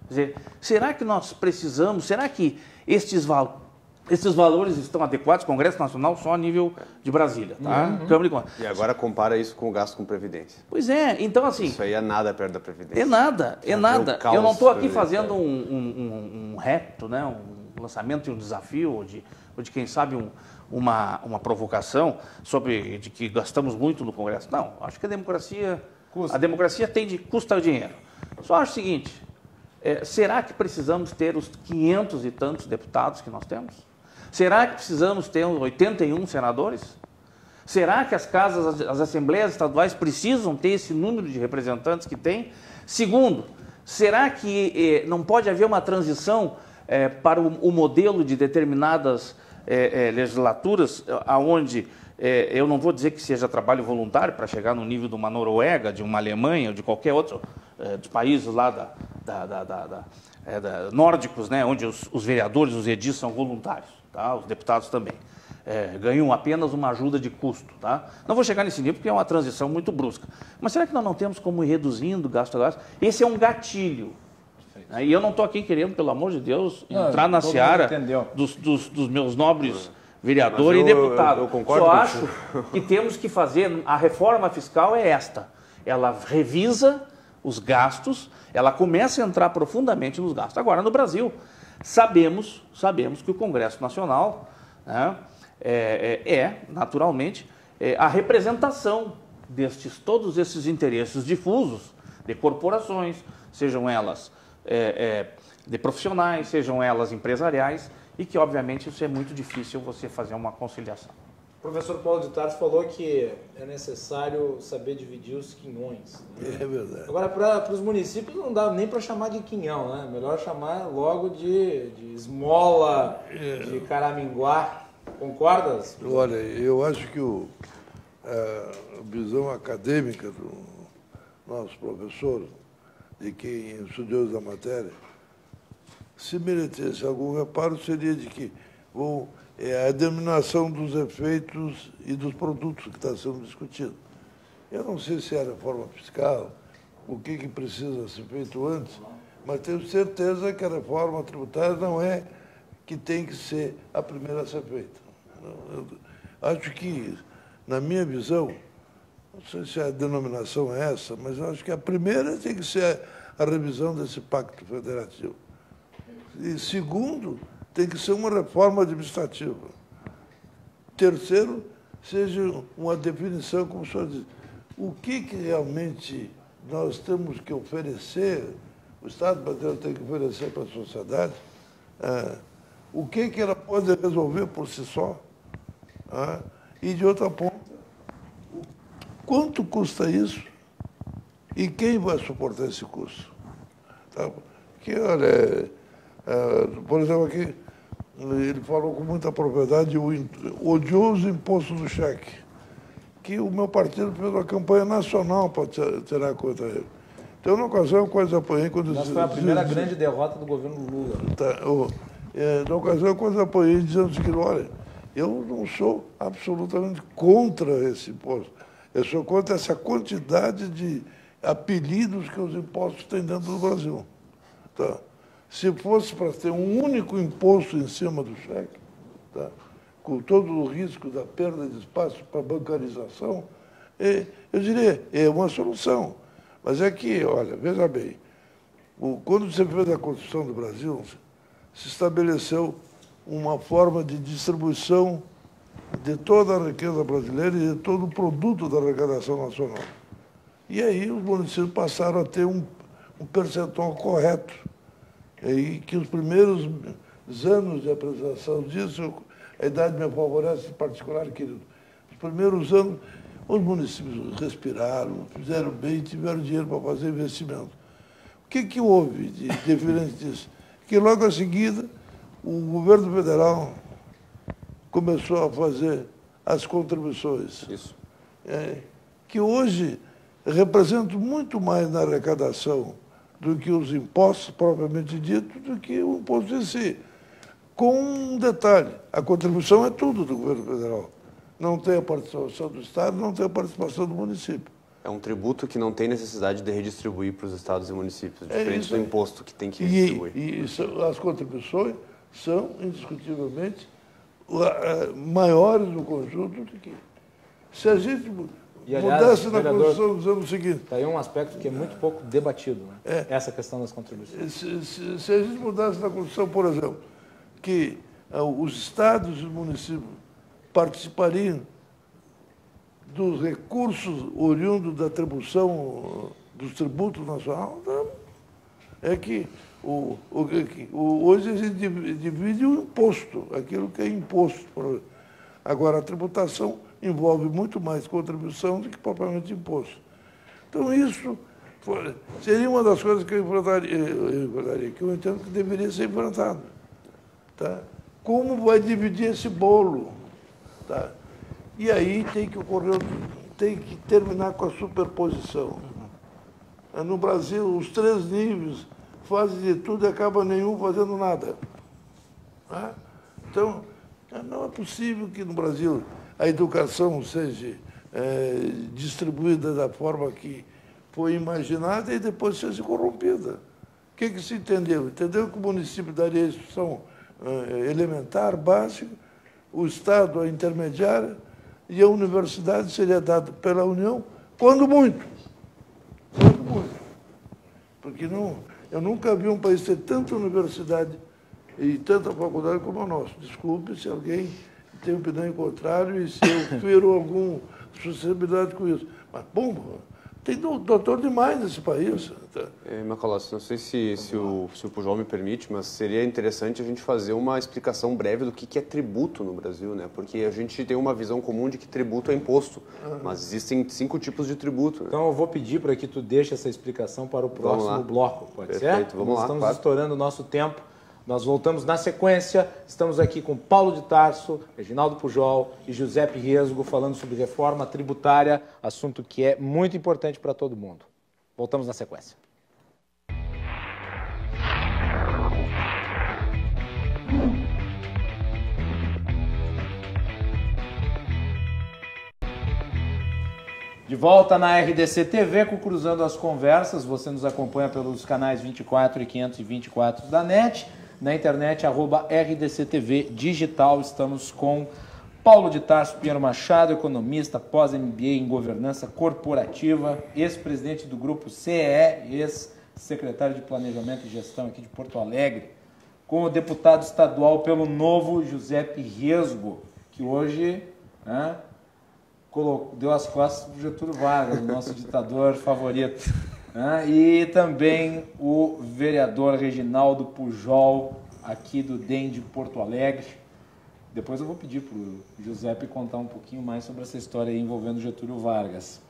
Quer dizer, será que nós precisamos, será que esses valores estão adequados? Congresso Nacional só a nível de Brasília, tá? Uhum. E agora compara isso com o gasto com Previdência. Pois é, então assim... Isso aí é nada perto da Previdência. É nada. Eu não estou aqui fazendo um repto, né, um lançamento e um desafio, ou de quem sabe uma provocação de que gastamos muito no Congresso. Não, acho que a democracia custa dinheiro. Só acho o seguinte, será que precisamos ter os 500 e tantos deputados que nós temos? Será que precisamos ter 81 senadores? Será que as assembleias estaduais precisam ter esse número de representantes que tem? Segundo, será que não pode haver uma transição para o modelo de determinadas legislaturas, onde eu não vou dizer que seja trabalho voluntário para chegar no nível de uma Noruega, de uma Alemanha, ou de qualquer outro dos países lá nórdicos, né, onde os vereadores, os edis são voluntários, tá? Os deputados também. Ganham apenas uma ajuda de custo. Tá? Não vou chegar nesse nível porque é uma transição muito brusca. Mas será que nós não temos como ir reduzindo gasto a gasto? Esse é um gatilho. E eu não estou aqui querendo, pelo amor de Deus, entrar na seara dos meus nobres vereadores e deputados. Eu concordo. Só acho que temos que fazer, a reforma fiscal é esta. Ela revisa os gastos, ela começa a entrar profundamente nos gastos. Agora, no Brasil, sabemos que o Congresso Nacional, né, naturalmente, a representação todos esses interesses difusos de corporações, sejam elas de profissionais, sejam elas empresariais, e que, obviamente, isso é muito difícil você fazer uma conciliação. O professor Paulo de Tarso falou que é necessário saber dividir os quinhões. Né? É verdade. Agora, para os municípios não dá nem para chamar de quinhão, né? Melhor chamar logo de esmola, de caraminguá. Concordas? Olha, eu acho que a visão acadêmica do nosso professor, de quem é estudioso da matéria, se merecesse algum reparo, seria de que a denominação dos efeitos e dos produtos que está sendo discutido. Eu não sei se é a reforma fiscal, o que precisa ser feito antes, mas tenho certeza que a reforma tributária não é que tem que ser a primeira a ser feita. Eu acho que, na minha visão, não sei se a denominação é essa, mas eu acho que a primeira tem que ser a revisão desse pacto federativo. E segundo, tem que ser uma reforma administrativa. Terceiro, seja uma definição, como o senhor diz, o que realmente nós temos que oferecer, o Estado brasileiro tem que oferecer para a sociedade, o que ela pode resolver por si só, e de outra ponta, quanto custa isso e quem vai suportar esse custo. Tá? Que, olha, por exemplo, aqui, ele falou com muita propriedade o odioso imposto do cheque, que o meu partido fez uma campanha nacional para tirar contra ele. Então, na ocasião, eu quase apoiei... Essa foi a primeira grande derrota do governo Lula. Tá, na ocasião, eu quase apoiei dizendo o seguinte, olha, eu não sou absolutamente contra esse imposto. Eu sou contra essa quantidade de apelidos que os impostos têm dentro do Brasil. Tá? Se fosse para ter um único imposto em cima do cheque, tá? Com todo o risco da perda de espaço para bancarização, eu diria, é uma solução. Mas é que, olha, veja bem, quando você fez a Constituição do Brasil, se estabeleceu uma forma de distribuição de toda a riqueza brasileira e de todo o produto da arrecadação nacional. E aí os municípios passaram a ter um percentual correto. E que os primeiros anos de apresentação disso, a idade me favorece em particular, querido, os primeiros anos, os municípios respiraram, fizeram bem, tiveram dinheiro para fazer investimento. O que houve de diferente disso? Que logo a seguida, o governo federal começou a fazer as contribuições. Isso. Que hoje representam muito mais na arrecadação do que os impostos propriamente dito, do que o imposto em si. Com um detalhe, a contribuição é tudo do governo federal. Não tem a participação do Estado, não tem a participação do município. É um tributo que não tem necessidade de redistribuir para os estados e municípios, diferente do imposto que tem que redistribuir. E as contribuições são, indiscutivelmente, maiores no conjunto do que... Se a gente mudasse na Constituição, dizendo o seguinte... Está aí um aspecto que é muito pouco debatido, né? Essa questão das contribuições. Se a gente mudasse na Constituição, por exemplo, que os estados e os municípios participariam dos recursos oriundos da atribuição dos tributos nacionais, é que hoje a gente divide o imposto, aquilo que é imposto. Agora, a tributação envolve muito mais contribuição do que propriamente imposto. Então, isso seria uma das coisas que eu enfrentaria, que eu entendo que deveria ser enfrentado. Tá? Como vai dividir esse bolo? Tá? E aí tem que terminar com a superposição. No Brasil, os 3 níveis fazem de tudo e acaba nenhum fazendo nada. Tá? Então, não é possível que no Brasil a educação seja distribuída da forma que foi imaginada e depois seja corrompida. O que se entendeu? Entendeu que o município daria a instrução elementar, básica, o Estado a intermediária e a universidade seria dada pela União, quando muito. Quando muito. Porque eu nunca vi um país ter tanta universidade e tanta faculdade como o nosso. Desculpe se alguém tem opinião contrária e se eu firo alguma suscetibilidade com isso. Mas, bom, tem doutor demais nesse país. Macalossi, não sei se o Pujol me permite, mas seria interessante a gente fazer uma explicação breve do que é tributo no Brasil, né? Porque a gente tem uma visão comum de que tributo é imposto, mas existem 5 tipos de tributo. Né? Então eu vou pedir para que tu deixe essa explicação para o próximo bloco, pode Perfeito, ser? Vamos lá, estamos claro. estourando o nosso tempo. Nós voltamos na sequência, estamos aqui com Paulo de Tarso, Reginaldo Pujol e Giuseppe Riesgo falando sobre reforma tributária, assunto que é muito importante para todo mundo. Voltamos na sequência. De volta na RDC TV com Cruzando as Conversas. Você nos acompanha pelos canais 24 e 524 da NET. Na internet, @RDCTV Digital. Estamos com Paulo de Tarso Pinheiro Machado, economista, pós-MBA em governança corporativa, ex-presidente do grupo CEE, secretário de Planejamento e Gestão aqui de Porto Alegre, com o deputado estadual pelo Novo, Giuseppe Riesgo, que hoje deu as costas para o Getúlio Vargas, o nosso ditador favorito. E também o vereador Reginaldo Pujol, aqui do DEM de Porto Alegre. Depois eu vou pedir para o Giuseppe contar um pouquinho mais sobre essa história aí envolvendo Getúlio Vargas.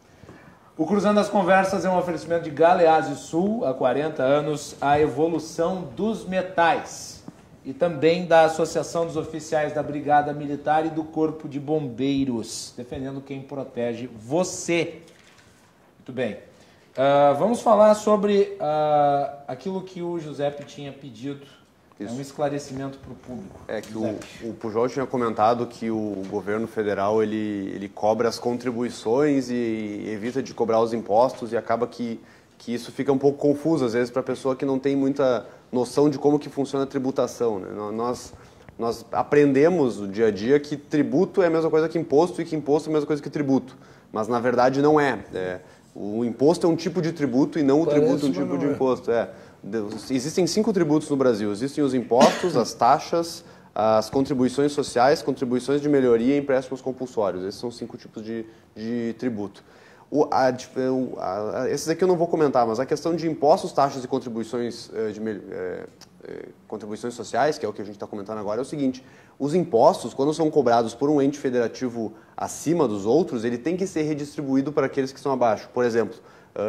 O Cruzando as Conversas é um oferecimento de Galeazzi Sul, há 40 anos, a evolução dos metais. E também da Associação dos Oficiais da Brigada Militar e do Corpo de Bombeiros, defendendo quem protege você. Muito bem. Vamos falar sobre aquilo que o Giuseppe tinha pedido. Isso. É um esclarecimento para o público. É que o Pujol tinha comentado que o governo federal ele cobra as contribuições e evita de cobrar os impostos, e acaba que isso fica um pouco confuso às vezes para a pessoa que não tem muita noção de como que funciona a tributação, né? Nós aprendemos no dia a dia que tributo é a mesma coisa que imposto e que imposto é a mesma coisa que tributo, mas na verdade não é. O imposto é um tipo de tributo e não o tributo é um tipo de imposto. Existem 5 tributos no Brasil. Existem os impostos, as taxas, as contribuições sociais, contribuições de melhoria e empréstimos compulsórios. Esses são 5 tipos de tributo. Esses aqui eu não vou comentar, mas a questão de impostos, taxas e contribuições contribuições sociais, que é o que a gente está comentando agora, é o seguinte: os impostos, quando são cobrados por um ente federativo acima dos outros, ele tem que ser redistribuído para aqueles que estão abaixo. Por exemplo,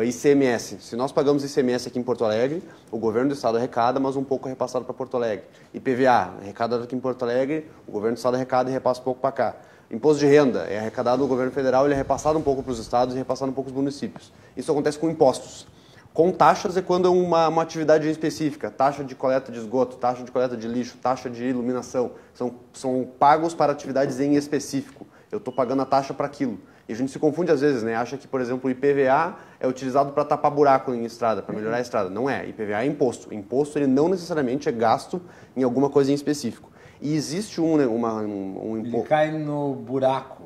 ICMS. Se nós pagamos ICMS aqui em Porto Alegre, o governo do estado arrecada, mas um pouco é repassado para Porto Alegre. IPVA, arrecadado aqui em Porto Alegre, o governo do estado arrecada e repassa um pouco para cá. Imposto de renda é arrecadado no governo federal, ele é repassado um pouco para os estados e repassado um pouco para os municípios. Isso acontece com impostos. Com taxas é quando é uma atividade específica, taxa de coleta de esgoto, taxa de coleta de lixo, taxa de iluminação, são pagos para atividades em específico. Eu estou pagando a taxa para aquilo. E a gente se confunde às vezes, né? Acha que, por exemplo, o IPVA é utilizado para tapar buraco em estrada, para melhorar a estrada. Não é. IPVA é imposto. O imposto ele não necessariamente é gasto em alguma coisa em específico. E existe um imposto... Ele cai no buraco.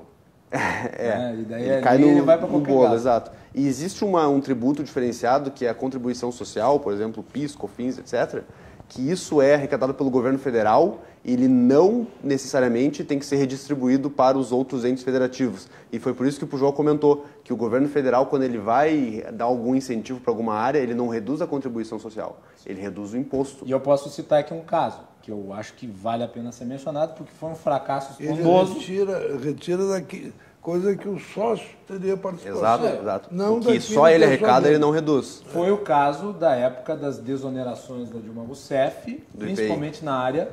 E daí ele cai ele vai para qualquer bolo, gasto. exato. E existe um tributo diferenciado, que é a contribuição social, por exemplo, PIS, COFINS, etc., que isso é arrecadado pelo governo federal, e ele não necessariamente tem que ser redistribuído para os outros entes federativos. E foi por isso que o Pujol comentou que o governo federal, quando ele vai dar algum incentivo para alguma área, ele não reduz a contribuição social, ele reduz o imposto. E eu posso citar aqui um caso, que eu acho que vale a pena ser mencionado, porque foi um fracasso esponjoso. Ele retira daqui, coisa que o sócio teria participação. Exato. Não o que só ele arrecada, ele não reduz. Foi o caso da época das desonerações da Dilma Rousseff, principalmente na área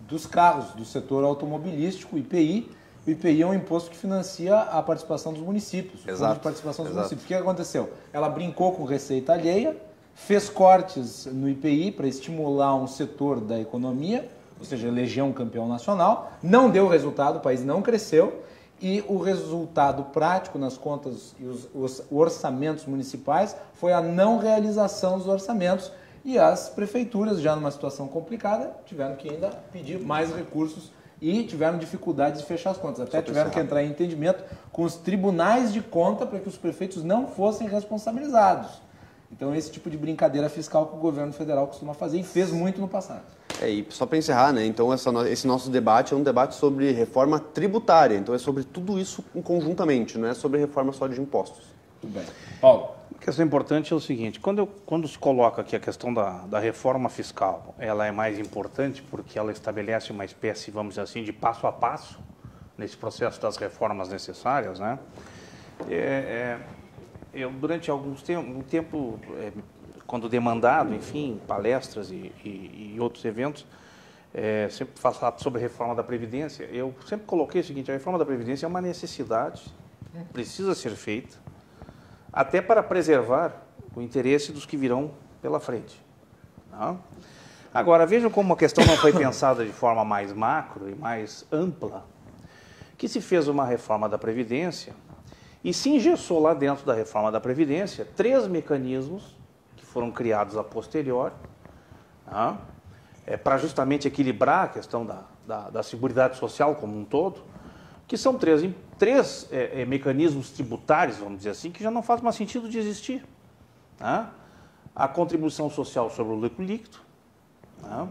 dos carros, do setor automobilístico, o IPI. O IPI é um imposto que financia a participação dos municípios, o fundo de participação dos municípios. O que aconteceu? Ela brincou com receita alheia, fez cortes no IPI para estimular um setor da economia, ou seja, eleger um campeão nacional, não deu resultado, o país não cresceu, e o resultado prático nas contas e os orçamentos municipais foi a não realização dos orçamentos, e as prefeituras, já numa situação complicada, tiveram que ainda pedir mais recursos e tiveram dificuldades de fechar as contas. Até tiveram que entrar em entendimento com os tribunais de conta para que os prefeitos não fossem responsabilizados. Então, esse tipo de brincadeira fiscal que o governo federal costuma fazer e fez muito no passado. E só para encerrar, né? Então, esse nosso debate é um debate sobre reforma tributária. Então, é sobre tudo isso conjuntamente, não é sobre reforma só de impostos. Tudo bem. Paulo. A questão importante é o seguinte: quando se coloca aqui a questão da reforma fiscal, ela é mais importante porque ela estabelece uma espécie, vamos dizer assim, de passo a passo nesse processo das reformas necessárias, né? Eu, durante um tempo, quando demandado, enfim, palestras e outros eventos, sempre falado sobre a reforma da Previdência, eu sempre coloquei o seguinte: a reforma da Previdência é uma necessidade, precisa ser feita, até para preservar o interesse dos que virão pela frente. Não? Agora, vejam como a questão não foi pensada de forma mais macro e mais ampla, que se fez uma reforma da Previdência e se engessou lá dentro da reforma da Previdência 3 mecanismos que foram criados a posteriori, para justamente equilibrar a questão da seguridade social como um todo, que são três mecanismos tributários, vamos dizer assim, que já não faz mais sentido de existir. a contribuição social sobre o lucro líquido, né?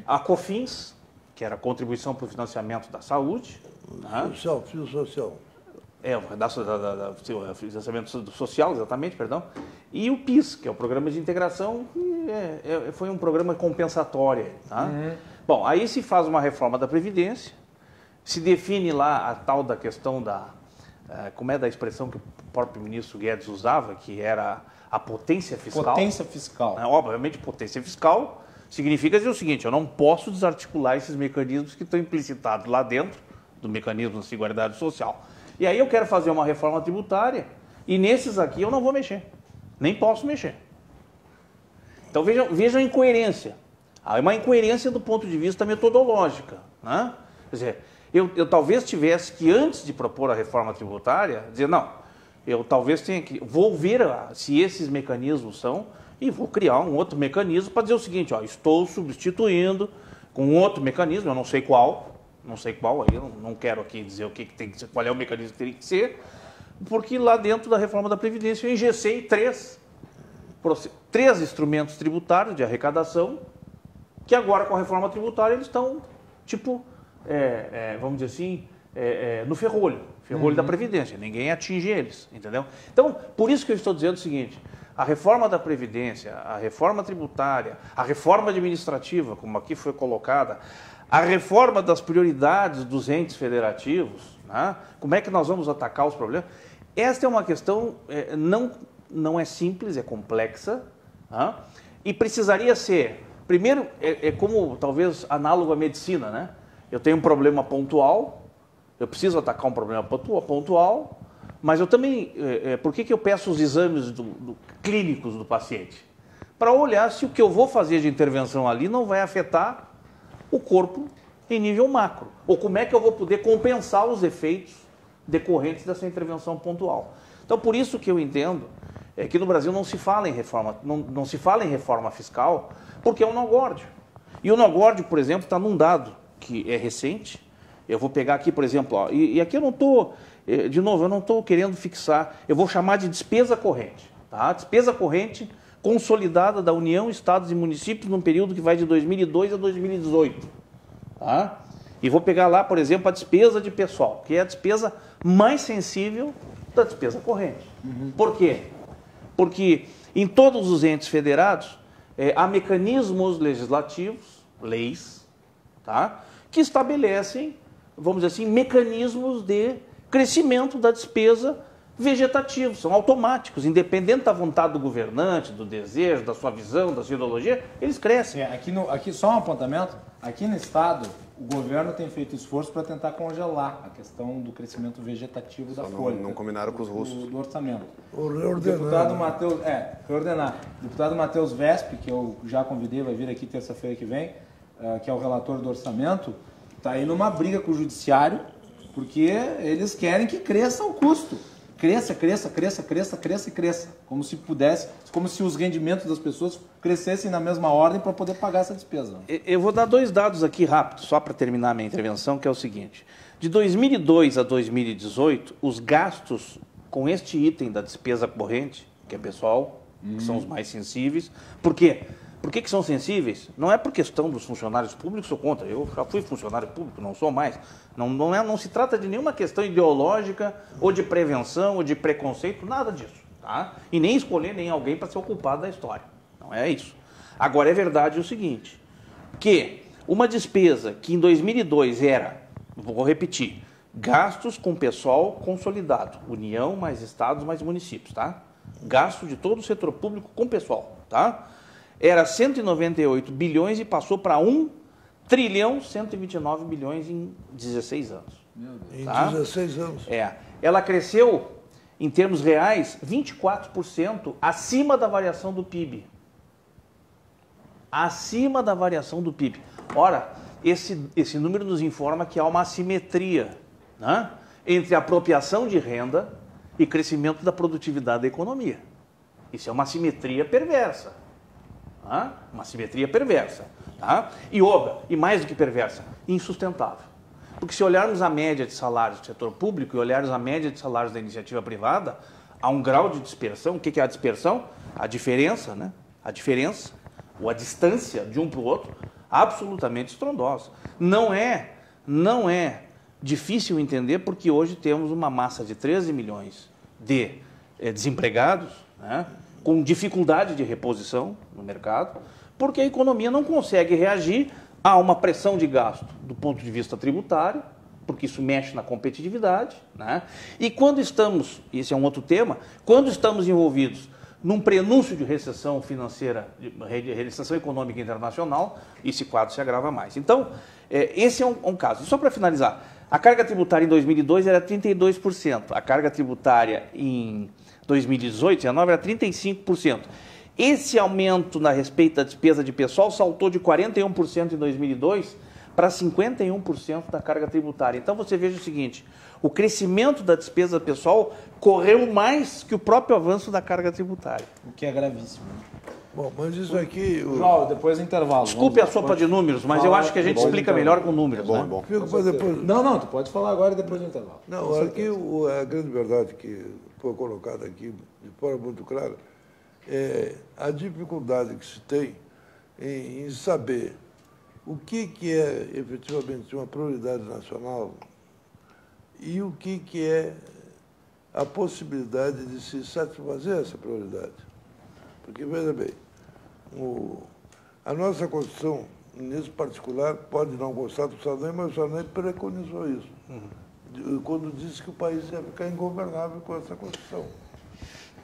A COFINS, que era a contribuição para o financiamento da saúde. Né? Fio social. Financiamento social, exatamente, perdão. E o PIS, que é o Programa de Integração, que foi um programa compensatório. Tá? Bom, aí se faz uma reforma da Previdência, se define lá a tal da questão da... como é da expressão que o próprio ministro Guedes usava, que era a potência fiscal. Potência fiscal. Obviamente, potência fiscal significa dizer o seguinte: eu não posso desarticular esses mecanismos que estão implicitados lá dentro do mecanismo da Seguridade Social. E aí eu quero fazer uma reforma tributária e nesses aqui eu não vou mexer, nem posso mexer. Então vejam a incoerência. Há uma incoerência do ponto de vista metodológico. Né? Quer dizer, eu talvez tivesse que, antes de propor a reforma tributária, dizer, não, eu talvez tenha que... Vou ver se esses mecanismos são e vou criar um outro mecanismo para dizer o seguinte, ó, estou substituindo com outro mecanismo, eu não sei qual, aí eu não quero aqui dizer o que tem que ser, qual é o mecanismo que teria que ser, porque lá dentro da reforma da Previdência eu engessei três instrumentos tributários de arrecadação, que agora com a reforma tributária eles estão, tipo... vamos dizer assim, no ferrolho da Previdência. Ninguém atinge eles, entendeu? Então, por isso que eu estou dizendo o seguinte, a reforma da Previdência, a reforma tributária, a reforma administrativa, como aqui foi colocada, a reforma das prioridades dos entes federativos, né? Como é que nós vamos atacar os problemas? Esta é uma questão, não é simples, é complexa, né? E precisaria ser, primeiro, como talvez análogo à medicina, né? Eu tenho um problema pontual, eu preciso atacar um problema pontual, mas eu também... por que eu peço os exames clínicos do paciente? Para olhar se o que eu vou fazer de intervenção ali não vai afetar o corpo em nível macro. Ou como é que eu vou poder compensar os efeitos decorrentes dessa intervenção pontual. Então, por isso que eu entendo que no Brasil não se fala em reforma, não se fala em reforma fiscal, porque é um nó-górdio. E o nó-górdio, por exemplo, está num dado que é recente. Eu vou pegar aqui, por exemplo, ó, e aqui eu não estou, de novo, eu não estou querendo fixar, eu vou chamar de despesa corrente. Tá? Despesa corrente consolidada da União, Estados e Municípios num período que vai de 2002 a 2018. Tá? E vou pegar lá, por exemplo, a despesa de pessoal, que é a despesa mais sensível da despesa corrente. Por quê? Porque em todos os entes federados há mecanismos legislativos, leis, tá? Que estabelecem, vamos dizer assim, mecanismos de crescimento da despesa vegetativa, são automáticos, independente da vontade do governante, do desejo, da sua visão, da sua ideologia, eles crescem. Aqui só um apontamento, aqui no Estado, o governo tem feito esforço para tentar congelar a questão do crescimento vegetativo da folha. Não combinaram com os russos. Do orçamento. Ou O reordenar. deputado Matheus, reordenar. O deputado Matheus Vesp, que eu já convidei, vai vir aqui terça-feira que vem, que é o relator do orçamento, está aí numa briga com o judiciário, porque eles querem que cresça o custo. Cresça. Como se pudesse, como se os rendimentos das pessoas crescessem na mesma ordem para poder pagar essa despesa. Eu vou dar dois dados aqui rápidos, só para terminar a minha intervenção, que é o seguinte. De 2002 a 2018, os gastos com este item da despesa corrente, que é pessoal, que são os mais sensíveis. Por quê? Por que são sensíveis? Não é por questão dos funcionários públicos, sou contra. Eu já fui funcionário público, não sou mais. Não se trata de nenhuma questão ideológica, ou de prevenção, ou de preconceito, nada disso. Tá? E nem escolher nem alguém para ser o culpado da história. Não é isso. Agora, é verdade o seguinte, que uma despesa que em 2002 era, vou repetir, gastos com pessoal consolidado, União mais Estados mais municípios, tá? Gasto de todo o setor público com pessoal, tá? Era 198 bilhões e passou para 1 trilhão 129 bilhões em 16 anos. Meu Deus. Tá? Em 16 anos. Ela cresceu, em termos reais, 24% acima da variação do PIB. Acima da variação do PIB. Ora, esse número nos informa que há uma assimetria, né, entre apropriação de renda e crescimento da produtividade da economia. Isso é uma assimetria perversa. Tá? Uma assimetria perversa. Tá? E mais do que perversa, insustentável. Porque se olharmos a média de salários do setor público e olharmos a média de salários da iniciativa privada, há um grau de dispersão. O que é a dispersão? A diferença, né? A diferença, ou a distância de um para o outro, absolutamente estrondosa. Não é difícil entender porque hoje temos uma massa de 13 milhões de desempregados, né, com dificuldade de reposição no mercado, porque a economia não consegue reagir a uma pressão de gasto do ponto de vista tributário, porque isso mexe na competitividade, né? E quando estamos, esse é um outro tema, quando estamos envolvidos num prenúncio de recessão financeira, de recessão econômica internacional, esse quadro se agrava mais. Então, esse é um caso. E só para finalizar, a carga tributária em 2002 era 32%, a carga tributária em 2018, 2019, era 35%. Esse aumento na respeito da despesa de pessoal saltou de 41% em 2002 para 51% da carga tributária. Então você veja o seguinte, o crescimento da despesa pessoal correu mais que o próprio avanço da carga tributária. O que é gravíssimo. Bom, mas isso aqui... João, depois do intervalo. Desculpe a sopa de números, mas eu acho que a gente explica melhor com números. Bom, né? é bom. Fico para depois... Não, tu pode falar agora e depois do intervalo. Não, aqui a grande verdade que foi colocada aqui de forma muito clara é a dificuldade que se tem em saber o que é efetivamente uma prioridade nacional e o que é a possibilidade de se satisfazer essa prioridade. Porque, veja bem, a nossa Constituição, nesse particular, pode não gostar do Sarney, mas o Sarney preconizou isso, quando disse que o país ia ficar ingovernável com essa Constituição.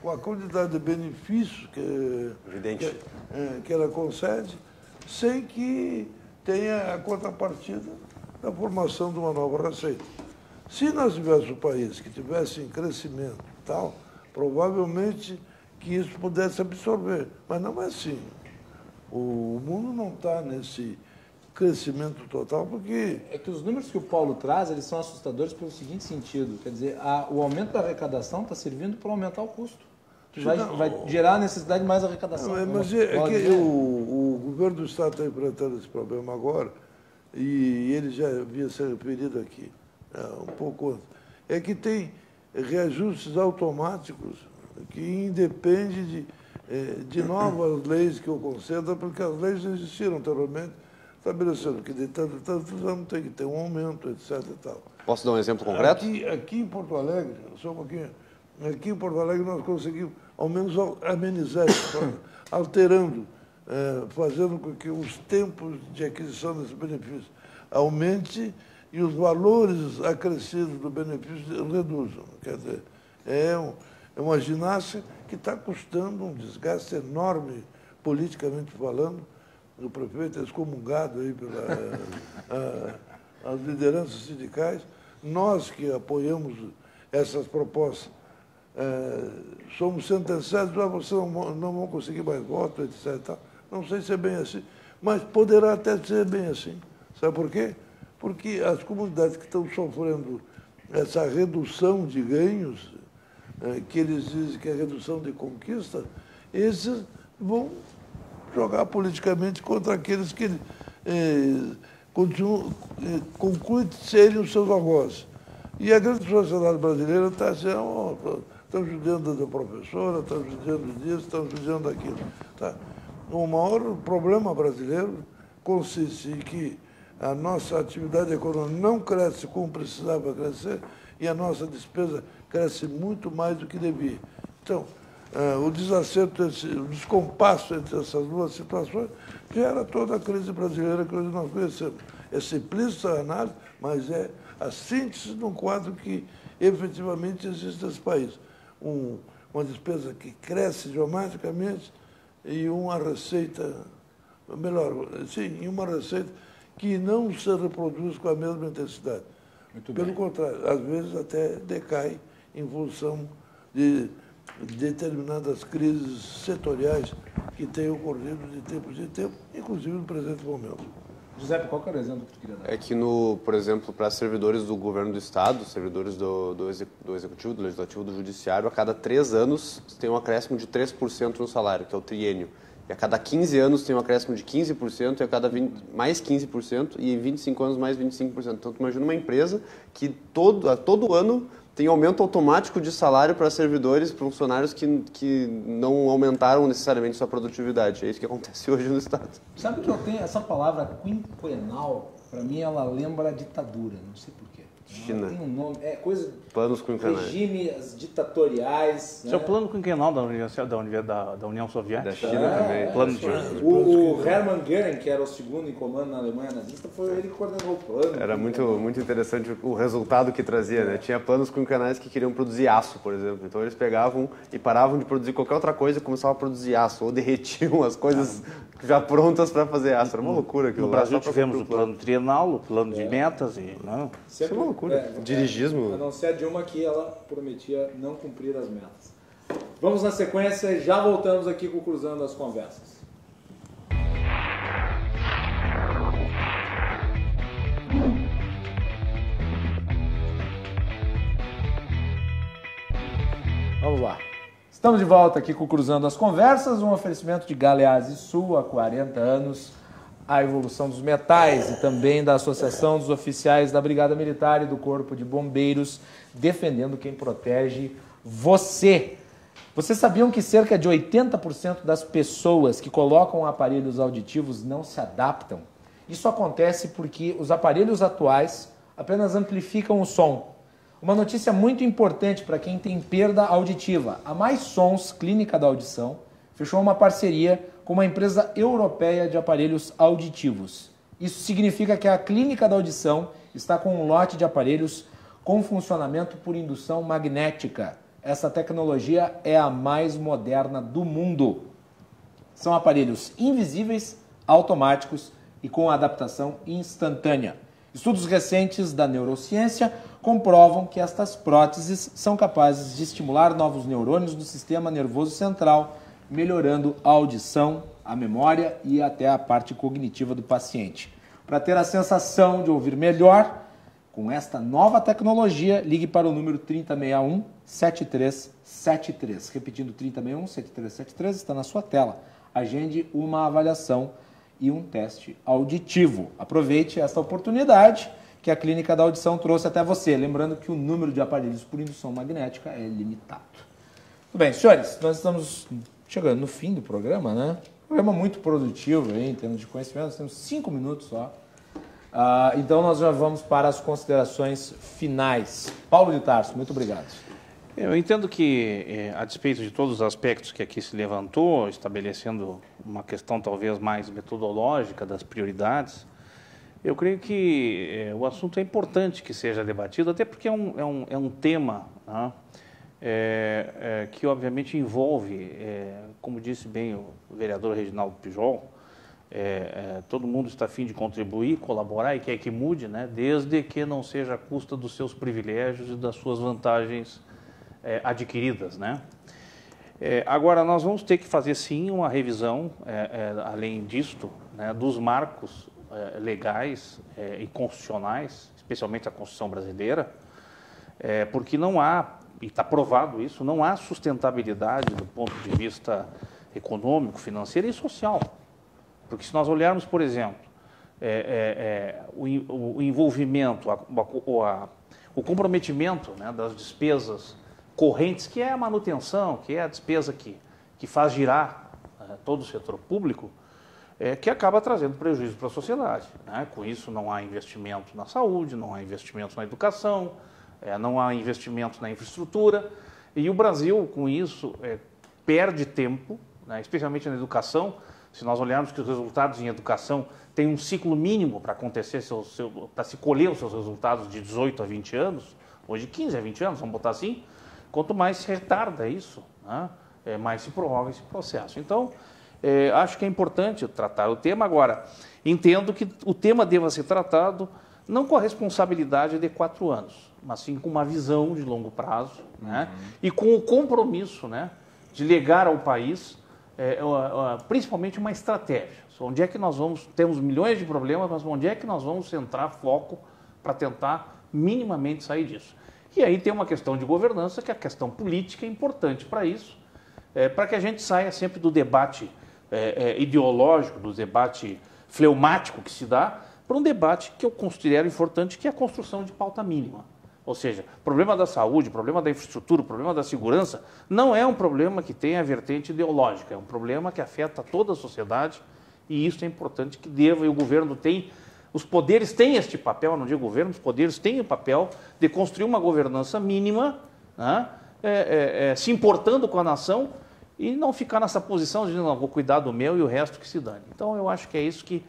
Com a quantidade de benefícios que ela concede, sem que tenha a contrapartida da formação de uma nova receita. Se nós tivéssemos um país que tivesse em crescimento e tal, provavelmente que isso pudesse absorver. Mas não é assim. O mundo não está nesse crescimento total, porque... É que os números que o Paulo traz, eles são assustadores pelo seguinte sentido, quer dizer, o aumento da arrecadação está servindo para aumentar o custo. Vai gerar a necessidade de mais arrecadação. Não, mas é que o governo do Estado está enfrentando esse problema agora, e ele já havia se referido aqui, um pouco antes. É que tem reajustes automáticos que independem de novas leis que o concedam, porque as leis existiram anteriormente, estabelecendo que de tantos anos tem que ter um aumento, etc. E tal. Posso dar um exemplo concreto? Aqui em Porto Alegre, só um pouquinho, aqui em Porto Alegre nós conseguimos ao menos amenizar isso, alterando, fazendo com que os tempos de aquisição desse benefício aumente e os valores acrescidos do benefício reduzam. Quer dizer, é uma ginástica que está custando um desgaste enorme, politicamente falando. O prefeito é excomungado aí pelas lideranças sindicais. Nós que apoiamos essas propostas, somos sentenciados, vocês não vão conseguir mais votos, etc. Tal. Não sei se é bem assim, mas poderá até ser bem assim. Sabe por quê? Porque as comunidades que estão sofrendo essa redução de ganhos, que eles dizem que é redução de conquista, esses vão jogar politicamente contra aqueles que concluem serem os seus avós. E a grande sociedade brasileira está assim, estão judiando da professora, estão judiando disso, estão judiando daquilo. Tá? O maior problema brasileiro consiste em que a nossa atividade econômica não cresce como precisava crescer e a nossa despesa cresce muito mais do que devia. Então, o desacerto, o descompasso entre essas duas situações gera toda a crise brasileira que hoje nós conhecemos. É simplista a análise, mas é a síntese de um quadro que efetivamente existe nesse país. Uma despesa que cresce geometricamente e uma receita, uma receita que não se reproduz com a mesma intensidade. Pelo contrário, às vezes até decai em função de determinadas crises setoriais que têm ocorrido de tempos em tempos, inclusive no presente momento. Giuseppe, qual que era o exemplo que tu queria dar? É que, por exemplo, para servidores do governo do Estado, servidores do Executivo, do Legislativo, do Judiciário, a cada 3 anos tem um acréscimo de 3% no salário, que é o triênio. E a cada 15 anos tem um acréscimo de 15%, e a cada 20, mais 15%, e em 25 anos mais 25%. Então, tu imagina uma empresa que todo ano tem aumento automático de salário para servidores, funcionários que não aumentaram necessariamente sua produtividade. É isso que acontece hoje no Estado. Sabe que eu tenho essa palavra quinquenal, para mim ela lembra ditadura, não sei porquê. China. Tem um nome, é coisa... Planos quinquenais. Regimes ditatoriais. Isso é o plano quinquenal da União Soviética. Da China também. Plano de... O Hermann Göring, que era o segundo em comando na Alemanha nazista, foi ele que coordenou o plano. Era muito interessante o resultado que trazia, né? Tinha planos quinquenais que queriam produzir aço, por exemplo. Então eles pegavam e paravam de produzir qualquer outra coisa e começavam a produzir aço, ou derretiam as coisas já prontas para fazer aço. Era uma loucura aquilo. No Brasil tivemos o plano trienal, o plano de metas e... Não. Isso é uma loucura. Dirigismo. A não ser a Dilma que ela prometia não cumprir as metas. Vamos na sequência e já voltamos aqui com o Cruzando as Conversas. Vamos lá. Estamos de volta aqui com o Cruzando as Conversas, um oferecimento de Galeazzi Sul há 40 anos, a evolução dos metais e também da Associação dos Oficiais da Brigada Militar e do Corpo de Bombeiros, defendendo quem protege você. Vocês sabiam que cerca de 80% das pessoas que colocam aparelhos auditivos não se adaptam? Isso acontece porque os aparelhos atuais apenas amplificam o som. Uma notícia muito importante para quem tem perda auditiva. A Mais Sons, Clínica da Audição, fechou uma parceria com uma empresa europeia de aparelhos auditivos. Isso significa que a Clínica da Audição está com um lote de aparelhos com funcionamento por indução magnética. Essa tecnologia é a mais moderna do mundo. São aparelhos invisíveis, automáticos e com adaptação instantânea. Estudos recentes da neurociência comprovam que estas próteses são capazes de estimular novos neurônios do sistema nervoso central, melhorando a audição, a memória e até a parte cognitiva do paciente. Para ter a sensação de ouvir melhor, com esta nova tecnologia, ligue para o número 3061-7373. Repetindo, 3061-7373 está na sua tela. Agende uma avaliação e um teste auditivo. Aproveite esta oportunidade que a Clínica da Audição trouxe até você. Lembrando que o número de aparelhos por indução magnética é limitado. Tudo bem, senhores, nós estamos chegando no fim do programa, né? Programa muito produtivo aí, em termos de conhecimento, nós temos 5 minutos só. Então nós já vamos para as considerações finais. Paulo de Tarso, muito obrigado. Eu entendo que, a despeito de todos os aspectos que aqui se levantou, estabelecendo uma questão talvez mais metodológica das prioridades, eu creio que o assunto é importante que seja debatido, até porque é um tema, né, que obviamente envolve, como disse bem o vereador Reginaldo Pujol, todo mundo está a fim de contribuir, colaborar e quer que mude, né, desde que não seja à custa dos seus privilégios e das suas vantagens adquiridas, né? Agora, nós vamos ter que fazer, sim, uma revisão, além disto, né, dos marcos legais e constitucionais, especialmente a Constituição brasileira, porque não há, e está provado isso, não há sustentabilidade do ponto de vista econômico, financeiro e social. Porque se nós olharmos, por exemplo, o envolvimento, o comprometimento, né, das despesas correntes, que é a manutenção, que é a despesa que faz girar todo o setor público, que acaba trazendo prejuízo para a sociedade, né? Com isso não há investimento na saúde, não há investimento na educação, não há investimento na infraestrutura, e o Brasil, com isso, perde tempo, né, especialmente na educação. Se nós olharmos que os resultados em educação têm um ciclo mínimo para acontecer, para se colher os seus resultados de 18 a 20 anos, ou de 15 a 20 anos, vamos botar assim, quanto mais se retarda isso, né, mais se prorroga esse processo. Então, acho que é importante tratar o tema. Agora, entendo que o tema deva ser tratado não com a responsabilidade de 4 anos, mas sim com uma visão de longo prazo, né, e com o compromisso, né, de legar ao país principalmente uma estratégia. Onde é que nós vamos, temos milhões de problemas, mas onde é que nós vamos centrar foco para tentar minimamente sair disso? E aí tem uma questão de governança, que é a questão política, é importante para isso, para que a gente saia sempre do debate ideológico, do debate fleumático que se dá, para um debate que eu considero importante, que é a construção de pauta mínima. Ou seja, o problema da saúde, o problema da infraestrutura, o problema da segurança, não é um problema que tem a vertente ideológica, é um problema que afeta toda a sociedade e isso é importante que deva, e o governo tem, os poderes têm este papel, não digo governo, os poderes têm o papel de construir uma governança mínima, né, se importando com a nação e não ficar nessa posição de não, vou cuidar do meu e o resto que se dane. Então eu acho que é isso que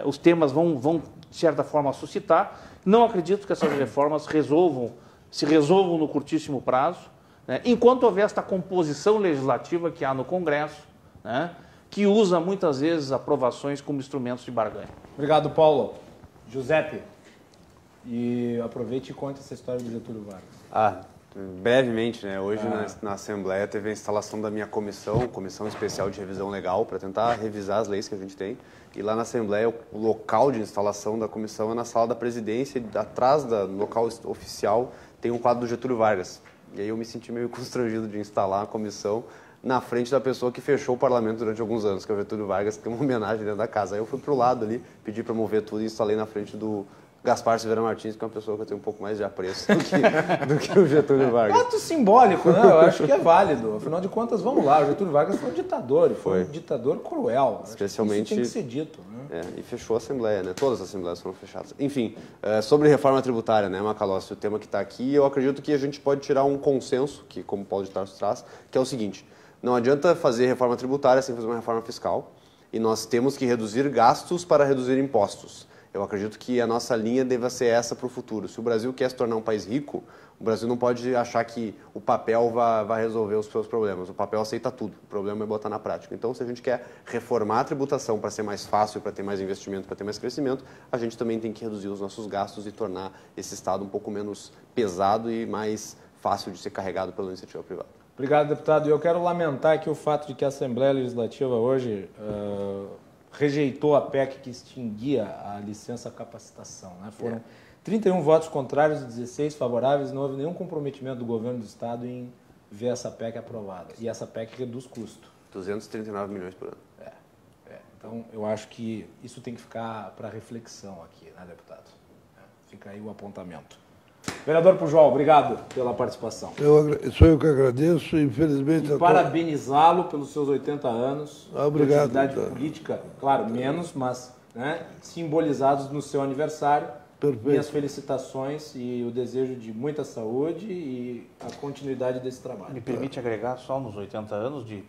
os temas vão de certa forma suscitar. Não acredito que essas reformas se resolvam no curtíssimo prazo, né, enquanto houver esta composição legislativa que há no Congresso, né, que usa muitas vezes aprovações como instrumentos de barganha. Obrigado, Paulo. Giuseppe, e aproveite e conte essa história do Getúlio Vargas. Brevemente, né? Hoje na Assembleia teve a instalação da minha comissão especial de revisão legal, para tentar revisar as leis que a gente tem. E lá na Assembleia, o local de instalação da comissão é na sala da presidência, e atrás do local oficial tem um quadro do Getúlio Vargas. E aí eu me senti meio constrangido de instalar a comissão na frente da pessoa que fechou o parlamento durante alguns anos, que é o Getúlio Vargas, que tem uma homenagem dentro da casa. Aí eu fui pro lado ali, pedi para mover tudo e instalei na frente do Gaspar Silveira Martins, que é uma pessoa que eu tenho um pouco mais de apreço do que o Getúlio Vargas. Ato simbólico, né? Eu acho que é válido. Afinal de contas, vamos lá, o Getúlio Vargas foi um ditador, foi um ditador cruel. Especialmente, isso tem que ser dito. Né? E fechou a Assembleia, né? Todas as Assembleias foram fechadas. Enfim, sobre reforma tributária, né, Macalossi, o tema que está aqui, eu acredito que a gente pode tirar um consenso, que como o Paulo de Tarso traz, que é o seguinte: não adianta fazer reforma tributária sem fazer uma reforma fiscal, e nós temos que reduzir gastos para reduzir impostos. Eu acredito que a nossa linha deva ser essa para o futuro. Se o Brasil quer se tornar um país rico, o Brasil não pode achar que o papel vai resolver os seus problemas. O papel aceita tudo. O problema é botar na prática. Então, se a gente quer reformar a tributação para ser mais fácil, para ter mais investimento, para ter mais crescimento, a gente também tem que reduzir os nossos gastos e tornar esse Estado um pouco menos pesado e mais fácil de ser carregado pela iniciativa privada. Obrigado, deputado. Eu quero lamentar aqui o fato de que a Assembleia Legislativa hoje rejeitou a PEC que extinguia a licença capacitação. Né? Foram 31 votos contrários e 16 favoráveis, não houve nenhum comprometimento do governo do Estado em ver essa PEC aprovada. E essa PEC reduz custo. 239 milhões por ano. Então, eu acho que isso tem que ficar para reflexão aqui, né, deputado? Fica aí o apontamento. Vereador Pujol, obrigado pela participação. Sou eu que agradeço, infelizmente... E parabenizá-lo pelos seus 80 anos obrigado, de atividade política, claro, menos, mas né, simbolizados no seu aniversário. Perfeito. Minhas felicitações e o desejo de muita saúde e a continuidade desse trabalho. Me permite agregar só nos 80 anos de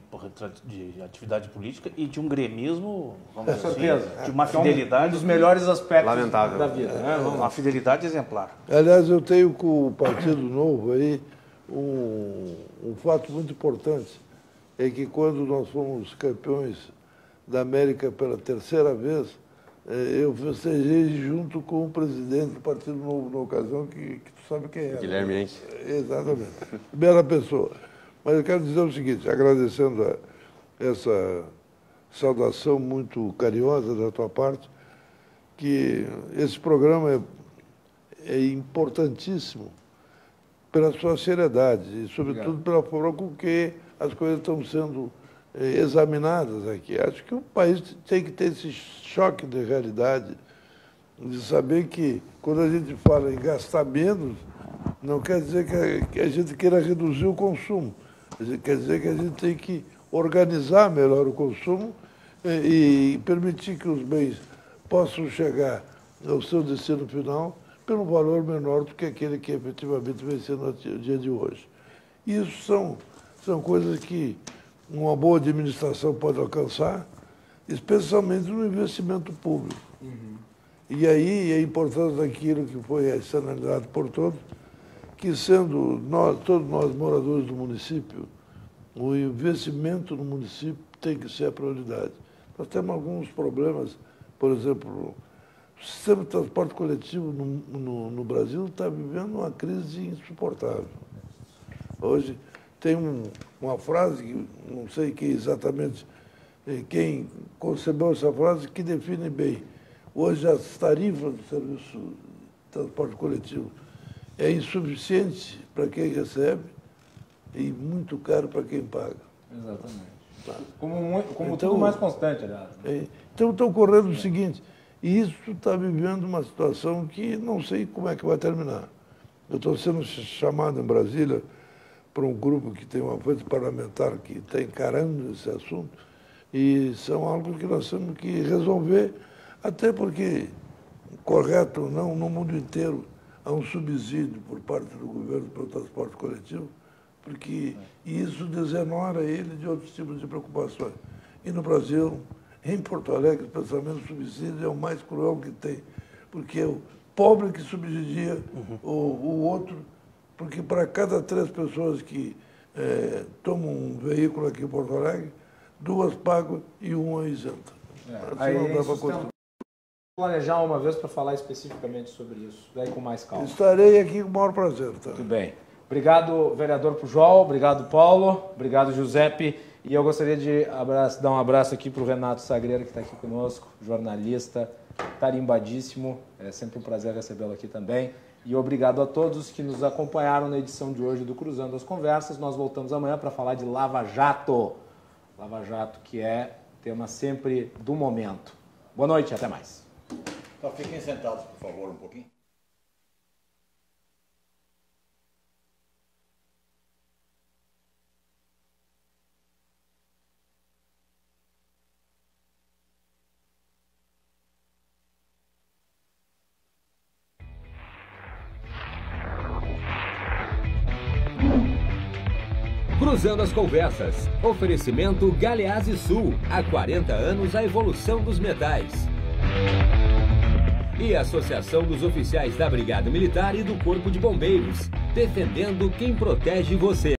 atividade política e de um gremismo, vamos dizer assim, de uma fidelidade... Um dos melhores aspectos lamentável da vida. Né? Uma fidelidade exemplar. Aliás, eu tenho com o Partido Novo aí um fato muito importante, é que quando nós fomos campeões da América pela terceira vez, eu festejei junto com o presidente do Partido Novo na ocasião, que tu sabe quem é. Guilherme Henke. Exatamente. Bela pessoa. Mas eu quero dizer o seguinte, agradecendo essa saudação muito carinhosa da tua parte, que esse programa é importantíssimo pela sua seriedade e, sobretudo, pela forma com que as coisas estão sendo examinadas aqui. Acho que o país tem que ter esse choque de realidade, de saber que, quando a gente fala em gastar menos, não quer dizer que a gente queira reduzir o consumo. Quer dizer que a gente tem que organizar melhor o consumo e permitir que os bens possam chegar ao seu destino final pelo valor menor do que aquele que efetivamente vem sendo no dia de hoje. Isso são coisas que uma boa administração pode alcançar, especialmente no investimento público. E aí é importante aquilo que foi sinalizado por todos, que sendo todos nós moradores do município, o investimento no município tem que ser a prioridade. Nós temos alguns problemas, por exemplo, o sistema de transporte coletivo no Brasil está vivendo uma crise insuportável. Hoje tem uma frase, que não sei quem exatamente quem concebeu essa frase, que define bem. Hoje as tarifas do serviço de transporte coletivo é insuficiente para quem recebe e muito caro para quem paga. Exatamente. Tá. Como então, tudo mais constante, aliás. Então está ocorrendo o seguinte, e isso está vivendo uma situação que não sei como é que vai terminar. Eu estou sendo chamado em Brasília para um grupo que tem uma frente parlamentar que está encarando esse assunto, e são algo que nós temos que resolver, até porque, correto ou não, no mundo inteiro há um subsídio por parte do governo para o transporte coletivo, porque isso desenora ele de outros tipos de preocupações. E no Brasil, em Porto Alegre, especialmente, o subsídio é o mais cruel que tem, porque é o pobre que subsidia o outro, porque para cada 3 pessoas que tomam um veículo aqui em Porto Alegre, 2 pagam e 1 é isenta. Aí Assim não dá para construir. Planejar uma vez para falar especificamente sobre isso, daí com mais calma. Estarei aqui com o maior prazer. Tá? Muito bem. Obrigado, vereador Pujol. Obrigado, Paulo. Obrigado, Giuseppe. E eu gostaria de dar um abraço aqui para o Renato Sagreira, que está aqui conosco, jornalista, tarimbadíssimo. É sempre um prazer recebê-lo aqui também. E obrigado a todos que nos acompanharam na edição de hoje do Cruzando as Conversas. Nós voltamos amanhã para falar de Lava Jato. Lava Jato, que é tema sempre do momento. Boa noite, até mais. Então fiquem sentados, por favor, um pouquinho. Cruzando as Conversas. Oferecimento Galeazzi Sul. Há 40 anos a evolução dos metais. E a Associação dos Oficiais da Brigada Militar e do Corpo de Bombeiros. Defendendo quem protege você.